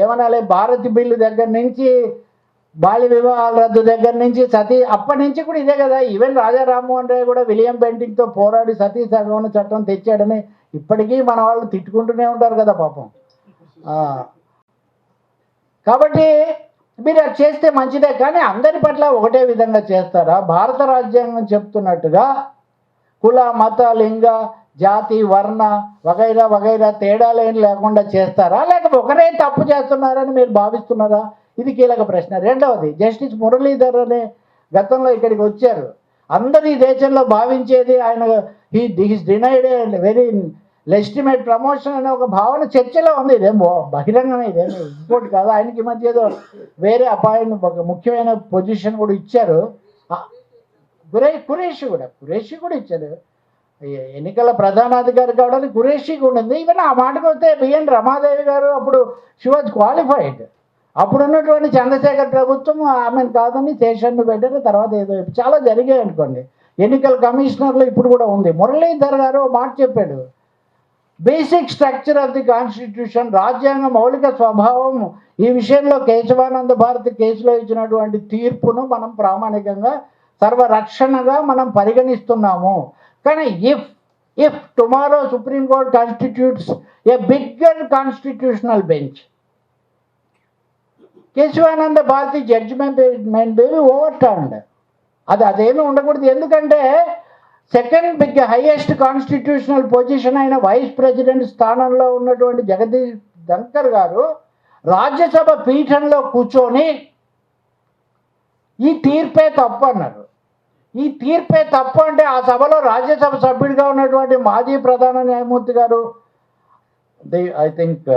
Speaker 1: ఏమనాలి, భారత్ బిల్లు దగ్గర నుంచి, బాల్య వివాహాల రద్దు దగ్గర నుంచి, సతీ అప్పటి నుంచి కూడా ఇదే కదా. ఈవెన్ రాజా రామ్మోహన్ రాయ్ కూడా విలియం బెంటింగ్తో పోరాడి సతీ సహగమన చట్టం తెచ్చాడని ఇప్పటికీ మన వాళ్ళు తిట్టుకుంటూనే ఉంటారు కదా పాపం. కాబట్టి మీరు అది చేస్తే మంచిదే, కానీ అందరి పట్ల ఒకటే విధంగా చేస్తారా? భారత రాజ్యాంగం చెప్తున్నట్టుగా కుల, మత, లింగ, జాతి, వర్ణ వగైరా వగైరా తేడాలు ఏం లేకుండా చేస్తారా, లేకపోతే ఒకరే తప్పు చేస్తున్నారని మీరు భావిస్తున్నారా? ఇది కీలక ప్రశ్న. రెండవది, జస్టిస్ మురళీధర్ అనే గతంలో ఇక్కడికి వచ్చారు. అందరూ ఈ దేశంలో భావించేది ఆయన he's denied very legitimate promotion అనే ఒక భావన చర్చలో ఉంది. ఇదేమో బహిరంగమే, ఇదేమో ఇంకోటి కాదు. ఆయనకి మధ్య ఏదో వేరే అపాయింట్ ఒక ముఖ్యమైన పొజిషన్ కూడా ఇచ్చారు. కురేషి కూడా ఇచ్చారు. ఎన్నికల ప్రధానాధికారి కావడానికి కురేషి కూడా ఉంది. ఈవెన్ ఆ మాటకు వస్తే బిఎన్ రమాదేవి గారు అప్పుడు షీ వాజ్ క్వాలిఫైడ్. అప్పుడు ఉన్నటువంటి చంద్రశేఖర్ ప్రభుత్వం ఆమెను కాదని శేషన్ను పెట్టారు. తర్వాత ఏదో చాలా జరిగాయి అనుకోండి. ఎన్నికల కమిషనర్లు ఇప్పుడు కూడా ఉంది. మురళీధర్ గారు మాట చెప్పాడు, basic structure of the constitution, రాజ్యాంగ మౌలిక స్వభావం, ఈ విషయంలో కేశవానంద భారతి కేసులో ఇచ్చినటువంటి తీర్పును మనం ప్రామాణికంగా సర్వరక్షణగా మనం పరిగణిస్తున్నాము. కానీ if tomorrow Supreme Court constitutes a bigger constitutional bench, Kesavananda Bharati judgement overturned. అదేమీ ఉండకూడదు. ఎందుకంటే సెకండ్ హైయెస్ట్ కాన్స్టిట్యూషనల్ పొజిషన్ అయిన వైస్ ప్రెసిడెంట్ స్థానంలో ఉన్నటువంటి జగదీష్ ధన్కర్ గారు రాజ్యసభ పీఠంలో కూర్చొని ఈ తీర్పే తప్పు అన్నారు. ఈ తీర్పే తప్పు అంటే ఆ సభలో రాజ్యసభ సభ్యుడిగా ఉన్నటువంటి మాజీ ప్రధాన న్యాయమూర్తి గారు ఐ థింక్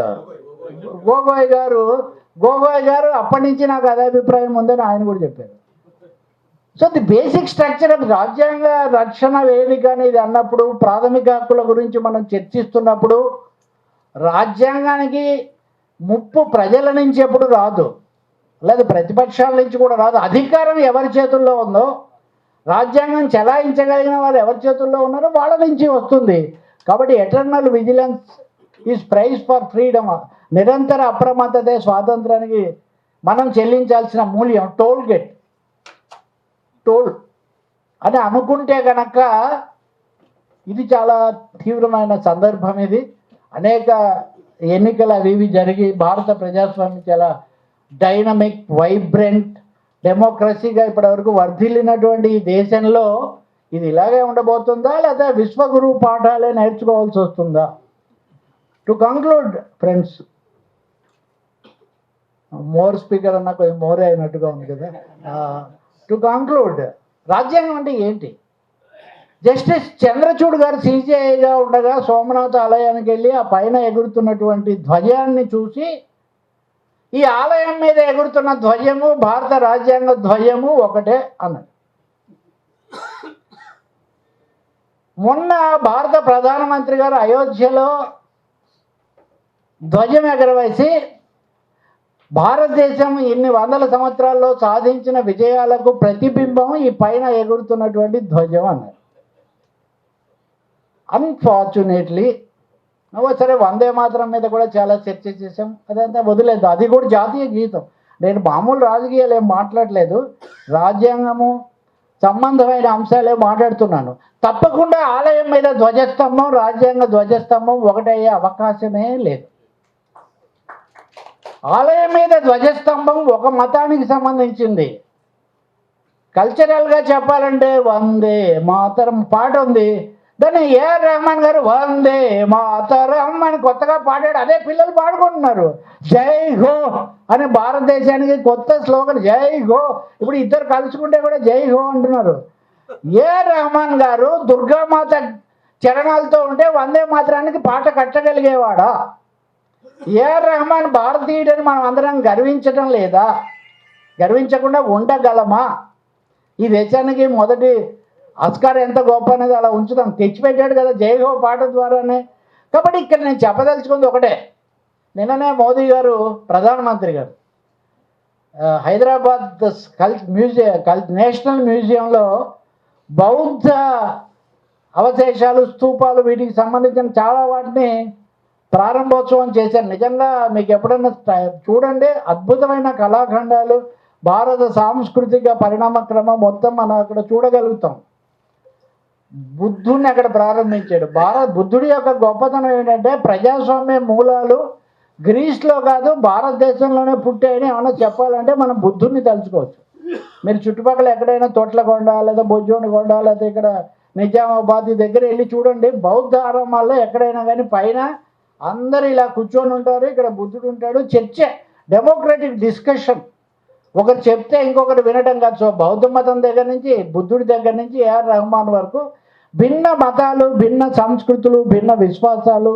Speaker 1: గోగోయ్ గారు అప్పటి నుంచి నాకు అదే అభిప్రాయం ఉందని ఆయన కూడా చెప్పారు. So the basic structure of రాజ్యాంగ రక్షణ వేదిక అనేది అన్నప్పుడు, ప్రాథమిక హక్కుల గురించి మనం చర్చిస్తున్నప్పుడు, రాజ్యాంగానికి ముప్పు ప్రజల నుంచి ఎప్పుడు రాదు, లేదా ప్రతిపక్షాల నుంచి కూడా రాదు. అధికారం ఎవరి చేతుల్లో ఉందో, రాజ్యాంగం చెలాయించగలిగిన వారు ఎవరి చేతుల్లో ఉన్నారో వాళ్ళ నుంచి వస్తుంది. కాబట్టి eternal vigilance is price for freedom. నిరంతర అప్రమత్తతే స్వాతంత్రానికి మనం చెల్లించాల్సిన మూల్యం. టోల్ అని అనుకుంటే కనుక ఇది చాలా తీవ్రమైన సందర్భం. ఇది అనేక ఎన్నికలు అవి జరిగి భారత ప్రజాస్వామ్యం చాలా డైనమిక్, వైబ్రెంట్ డెమోక్రసీగా ఇప్పటివరకు వర్ధిల్లినటువంటి ఈ దేశంలో ఇది ఇలాగే ఉండబోతుందా, లేదా విశ్వగురువు పాఠాలే నేర్చుకోవాల్సి వస్తుందా? To conclude friends, more speaker అన్న కొంచెం మోరే అయినట్టుగా ఉంది కదా. టు కంక్లూడ్, రాజ్యాంగం అంటే ఏంటి? జస్టిస్ చంద్రచూడ్ గారు సిజేఐగా ఉండగా సోమనాథ్ ఆలయానికి వెళ్ళి ఆ పైన ఎగురుతున్నటువంటి ధ్వజాన్ని చూసి, ఈ ఆలయం మీద ఎగురుతున్న ధ్వజము భారత రాజ్యాంగ ధ్వజము ఒకటే అన్నది. మొన్న భారత ప్రధానమంత్రి గారు అయోధ్యలో ధ్వజం ఎగరవేసి భారతదేశం ఇన్ని వందల సంవత్సరాల్లో సాధించిన విజయాలకు ప్రతిబింబం ఈ పైన ఎగురుతున్నటువంటి ధ్వజం అన్నారు. అన్ఫార్చునేట్లీ సరే, వందే మాతరం మీద కూడా చాలా చర్చ చేసాం, అదంతా వదిలేదు. అది కూడా జాతీయ గీతం. నేను మామూలు రాజకీయాలు ఏం మాట్లాడలేదు, రాజ్యాంగము సంబంధమైన అంశాలే మాట్లాడుతున్నాను. తప్పకుండా ఆలయం మీద ధ్వజస్తంభం, రాజ్యాంగ ధ్వజస్తంభం ఒకటయ్యే అవకాశమే లేదు. ఆలయం మీద ధ్వజస్తంభం ఒక మతానికి సంబంధించింది. కల్చరల్గా చెప్పాలంటే వందే మాతరం పాట ఉంది, దాన్ని ఏఆర్ రెహమాన్ గారు వందే మాతరం అని కొత్తగా పాడాడు. అదే పిల్లలు పాడుకుంటున్నారు. జై హో అని భారతదేశానికి కొత్త స్లోగన్ జై హో. ఇప్పుడు ఇద్దరు కలుసుకుంటే కూడా జై హో అంటున్నారు. ఏఆర్ రెహమాన్ గారు దుర్గామాత చరణాలతో ఉంటే వందే మాతరానికి పాట కట్టగలిగేవాడా? ఏఆర్ రెహమాన్ భారతీయుడని మనం అందరం గర్వించడం లేదా? గర్వించకుండా ఉండగలమా? ఈ దేశానికి మొదటి ఆస్కార్ ఎంత గొప్ప అనేది అలా ఉంచుతాం. తెచ్చిపెట్టాడు కదా జై హో పాట ద్వారానే. కాబట్టి ఇక్కడ నేను చెప్పదలుచుకుంది ఒకటే. నిన్ననే మోదీ గారు, ప్రధానమంత్రి గారు, హైదరాబాద్ నేషనల్ మ్యూజియంలో బౌద్ధ అవశేషాలు, స్తూపాలు, వీటికి సంబంధించిన చాలా వాటిని ప్రారంభోత్సవం చేశారు. నిజంగా మీకు ఎప్పుడైనా చూడండి, అద్భుతమైన కళాఖండాలు, భారత సాంస్కృతిక పరిణామ క్రమం మొత్తం మనం అక్కడ చూడగలుగుతాం. బుద్ధుడిని అక్కడ ప్రారంభించాడు. బుద్ధుడి యొక్క గొప్పతనం ఏంటంటే ప్రజాస్వామ్య మూలాలు గ్రీస్లో కాదు భారతదేశంలోనే పుట్టాయని ఏమైనా చెప్పాలంటే మనం బుద్ధుడిని తలుచుకోవచ్చు. మీరు చుట్టుపక్కల ఎక్కడైనా తొట్లకొండ లేదా బొజ్జోనికొండ లేదా ఇక్కడ నిజామాబాద్ దగ్గర వెళ్ళి చూడండి, బౌద్ధ ఆరామాల్లో ఎక్కడైనా కానీ పైన అందరు ఇలా కూర్చొని ఉంటారు. ఇక్కడ బుద్ధుడు ఉంటాడు. చర్చ, డెమోక్రటిక్ డిస్కషన్, ఒకరు చెప్తే ఇంకొకరు వినడం కాదు. సో బౌద్ధ మతం దగ్గర నుంచి బుద్ధుడి దగ్గర నుంచి ఏఆర్ రెహమాన్ వరకు భిన్న మతాలు, భిన్న సంస్కృతులు, భిన్న విశ్వాసాలు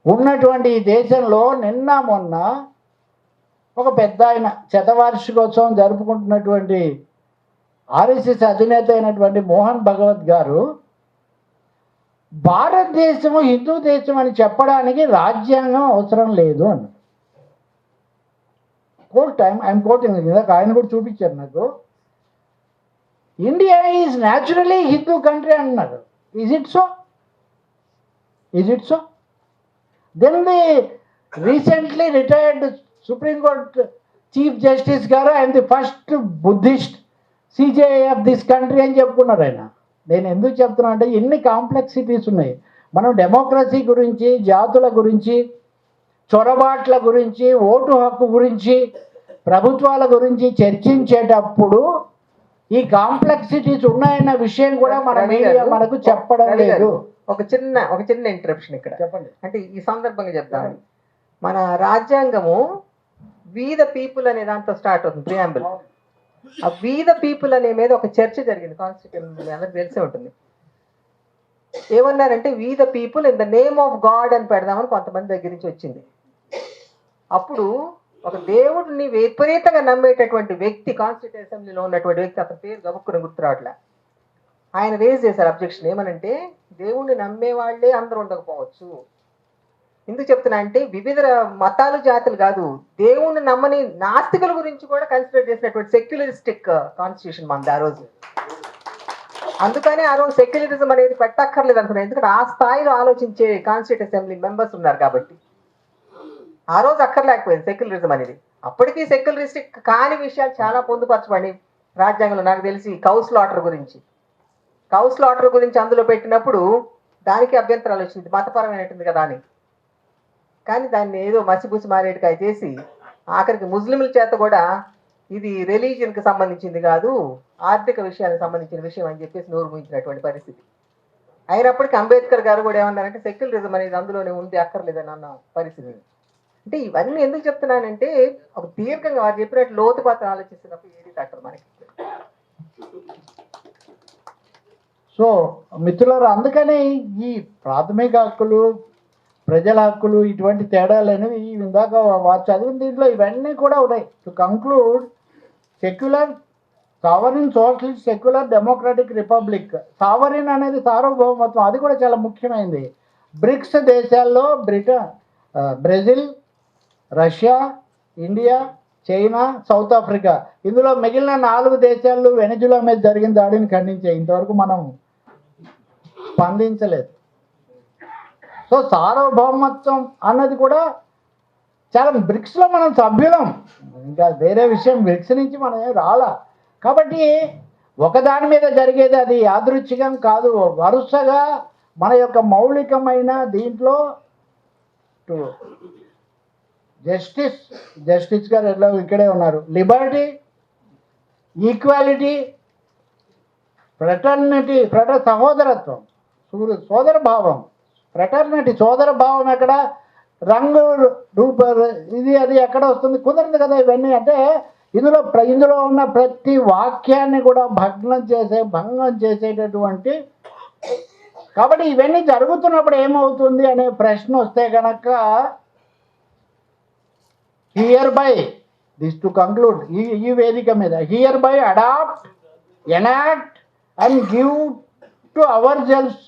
Speaker 1: ఉన్నటువంటి ఈ దేశంలో నిన్న మొన్న ఒక పెద్ద ఆయన శతవార్షికోత్సవం జరుపుకుంటున్నటువంటి ఆర్ఎస్ఎస్ అధినేత అయినటువంటి మోహన్ భగవత్ గారు భారతదేశము హిందూ దేశం అని చెప్పడానికి రాజ్యాంగం అవసరం లేదు అన్నారు. ఐఎమ్ కోటింగ్, ఇందాక ఆయన కూడా చూపించారు నాకు. India is naturally Hindu country అన్నారు. Is it so? Is it so? Then the recently retired supreme court chief justice గారు ఆయన the first Buddhist CJI of this country అని చెప్పుకున్నారు ఆయన. నేను ఎందుకు చెప్తున్నా అంటే ఎన్ని కాంప్లెక్సిటీస్ ఉన్నాయి. మనం డెమోక్రసీ గురించి, జాతుల గురించి, చొరబాట్ల గురించి, ఓటు హక్కు గురించి, ప్రభుత్వాల గురించి చర్చించేటప్పుడు ఈ కాంప్లెక్సిటీస్ ఉన్నాయన్న విషయం కూడా మన మీడియా మనకు చెప్పడం లేదు.
Speaker 2: ఒక చిన్న ఇంటరప్షన్ ఇక్కడ
Speaker 1: చెప్పండి.
Speaker 2: అంటే ఈ సందర్భంగా చెప్తాను. మన రాజ్యాంగము వి ద పీపుల్ అనే దాంతో స్టార్ట్ అవుతుంది, ప్రియాంబుల్. ఆ వి ద పీపుల్ అనే మీద ఒక చర్చ జరిగింది కాన్స్టిట్యూషన్, అందరికి తెలిసే ఉంటుంది. ఏమన్నారంటే we the people in the name of God అని పెడదామని కొంతమంది దగ్గర నుంచి వచ్చింది. అప్పుడు ఒక దేవుడిని విపరీతంగా నమ్మేటటువంటి వ్యక్తి, కాన్స్టిట్యూషన్ అసెంబ్లీలో ఉన్నటువంటి వ్యక్తి, అతని పేరు గబుక్కుని గుర్తురావట్లే, ఆయన రేజ్ చేశారు అబ్జెక్షన్. ఏమనంటే దేవుణ్ణి నమ్మే వాళ్ళే అందరూ ఉండకపోవచ్చు. ఎందుకు చెప్తున్నా అంటే వివిధ మతాలు, జాతులు కాదు, దేవుణ్ణి నమ్మని నాస్తికుల గురించి కూడా కన్సిడర్ చేసినటువంటి సెక్యులరిస్టిక్ కాన్స్టిట్యూషన్ మనది ఆ రోజు. అందుకని ఆ రోజు సెక్యులరిజం అనేది పెట్టక్కర్లేదు అనుకున్నాను. ఎందుకంటే ఆ స్థాయిలో ఆలోచించే కాన్స్టిట్యూషన్ అసెంబ్లీ మెంబర్స్ ఉన్నారు కాబట్టి ఆ రోజు అక్కర్లేకపోయింది సెక్యులరిజం అనేది. అప్పటికీ సెక్యులరిస్టిక్ కాని విషయాలు చాలా పొందుపరచబడి రాజ్యాంగంలో. నాకు తెలిసి కౌస్ లాటర్ గురించి అందులో పెట్టినప్పుడు దానికి అభ్యంతరాలు వచ్చింది, మతపరమైనటుంది కదా అని. కానీ దాన్ని ఏదో మసిబూసి మారేటికాయ చేసి ఆఖరికి ముస్లింల చేత కూడా ఇది రిలీజియన్కి సంబంధించింది కాదు, ఆర్థిక విషయానికి సంబంధించిన విషయం అని చెప్పేసి నోరు మూయించినటువంటి పరిస్థితి. అయినప్పటికీ అంబేద్కర్ గారు కూడా ఏమన్నారంటే సెక్యులరిజం అనేది అందులోనే ఉంది, అక్కర్లేదని అన్న పరిస్థితి. అంటే ఇవన్నీ ఎందుకు చెప్తున్నానంటే ఒక దీర్ఘంగా వారు చెప్పినట్టు లోతుపాతం ఆలోచిస్తున్నప్పుడు ఏది తట్టరు మనకి.
Speaker 1: సో మిత్రులారా, అందుకని ఈ ప్రాథమిక హక్కులు, ప్రజల హక్కులు, ఇటువంటి తేడాలు అనేవి ఇందాక వారు చదివిన దీంట్లో ఇవన్నీ కూడా ఉన్నాయి. To conclude, secular sovereign socialist secular democratic republic. Sovereign అనేది సార్వభౌమత్వం, అది కూడా చాలా ముఖ్యమైనది. బ్రిక్స్ దేశాల్లో Brazil, Russia, India, China, south Africa, ఇందులో మిగిలిన 4 దేశాలు వెనిజులా మీద జరిగిన దాడిని ఖండించాయి. ఇంతవరకు మనం స్పందించలేదు. సో సార్వభౌమత్వం అన్నది కూడా చాలా, బ్రిక్స్లో మనం సభ్యులం, ఇంకా వేరే విషయం బ్రిక్స్ నుంచి మనం రాలా. కాబట్టి ఒకదాని మీద జరిగేది అది యాదృచ్ఛికం కాదు, వరుసగా మన యొక్క మౌలికమైన దీంట్లో జస్టిస్ గారు ఎట్లా ఇక్కడే ఉన్నారు, లిబర్టీ, ఈక్వాలిటీ, ఫ్రెటర్నిటీ, సహోదరత్వం, సోదర భావం, ఫ్రెటర్నిటీ, సోదర భావం ఎక్కడ, రంగు రూప ఇది అది ఎక్కడ వస్తుంది, కుదరదు కదా ఇవన్నీ. అంటే ఇందులో ఉన్న ప్రతి వాక్యాన్ని కూడా భంగం చేసేటటువంటి. కాబట్టి ఇవన్నీ జరుగుతున్నప్పుడు ఏమవుతుంది అనే ప్రశ్న వస్తే కనుక, hereby this to conclude, ఈ వేదిక మీద hereby adopt, enact and give to our self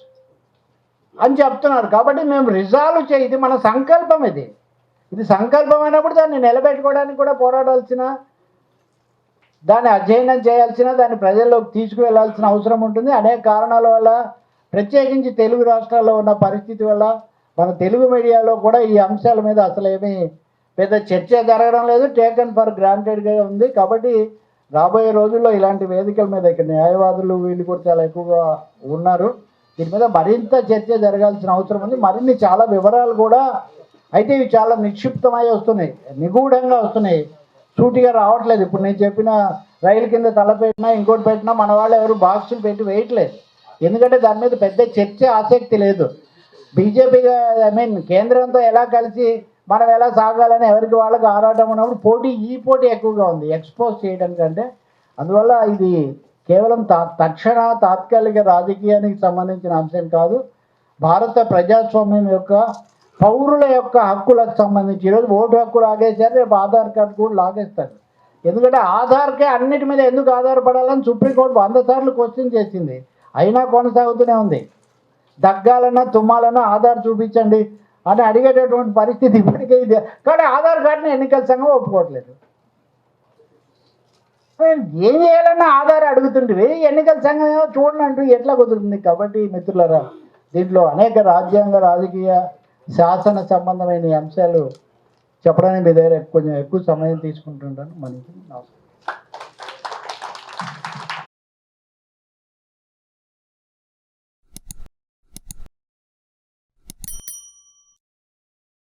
Speaker 1: అని చెప్తున్నారు. కాబట్టి మేము రిజాల్వ్ ఇది మన సంకల్పం. ఇది సంకల్పం అయినప్పుడు దాన్ని నిలబెట్టుకోవడానికి కూడా పోరాడాల్సిన, దాన్ని అధ్యయనం చేయాల్సిన, దాన్ని ప్రజల్లోకి తీసుకువెళ్లాల్సిన అవసరం ఉంటుంది. అనేక కారణాల వల్ల, ప్రత్యేకించి తెలుగు రాష్ట్రాల్లో ఉన్న పరిస్థితి వల్ల, మన తెలుగు మీడియాలో కూడా ఈ అంశాల మీద అసలు ఏమీ పెద్ద చర్చ జరగడం లేదు, టేకన్ ఫర్ గ్రాంటెడ్గా ఉంది. కాబట్టి రాబోయే రోజుల్లో ఇలాంటి వేదికల మీద ఇక్కడ న్యాయవాదులు వీళ్ళు కూడా చాలా ఎక్కువగా ఉన్నారు, దీని మీద మరింత చర్చ జరగాల్సిన అవసరం ఉంది. మరిన్ని చాలా వివరాలు కూడా అయితే ఇవి చాలా నిక్షిప్తమై వస్తున్నాయి, నిగూఢంగా వస్తున్నాయి, సూటిగా రావట్లేదు. ఇప్పుడు నేను చెప్పిన రైలు కింద తల పెట్టినా ఇంకోటి పెట్టినా మన వాళ్ళు ఎవరు బాక్సులు పెట్టి వేయట్లేదు, ఎందుకంటే దాని మీద పెద్ద చర్చ ఆసక్తి లేదు. బీజేపీగా కేంద్రంతో ఎలా కలిసి మనం ఎలా సాగాలని ఎవరికి వాళ్ళకి ఆరాటం ఉన్నప్పుడు ఈ పోటీ ఎక్కువగా ఉంది ఎక్స్పోజ్ చేయడం కంటే. అందువల్ల ఇది కేవలం తక్షణ తాత్కాలిక రాజకీయానికి సంబంధించిన అంశం కాదు, భారత ప్రజాస్వామ్యం యొక్క పౌరుల యొక్క హక్కులకు సంబంధించి. ఈరోజు ఓటు హక్కు లాగేశారు, రేపు ఆధార్ కార్డు కూడా లాగేస్తారు. ఎందుకంటే ఆధార్కే అన్నిటి మీద ఎందుకు ఆధారపడాలని సుప్రీంకోర్టు 100 సార్లు క్వశ్చన్ చేసింది, అయినా కొనసాగుతూనే ఉంది. దగ్గాలన్నా తుమ్మాలన్నా ఆధార్ చూపించండి అని అడిగేటటువంటి పరిస్థితి ఇప్పటికే ఇది. కానీ ఆధార్ కార్డుని ఎన్నికల సంఘం ఒప్పుకోవట్లేదు. ఏం చేయాలన్నా ఆధార్ అడుగుతుంటే ఎన్నికల సంఘం ఏమో చూడండి అంటూ ఎట్లా కుదురుతుంది. కాబట్టి మిత్రులారా, దీంట్లో అనేక రాజ్యాంగ రాజకీయ శాసన సంబంధమైన అంశాలు చెప్పడానికి మీ దగ్గర కొంచెం ఎక్కువ సమయం తీసుకుంటుంటాను. మనకి నమస్కారం.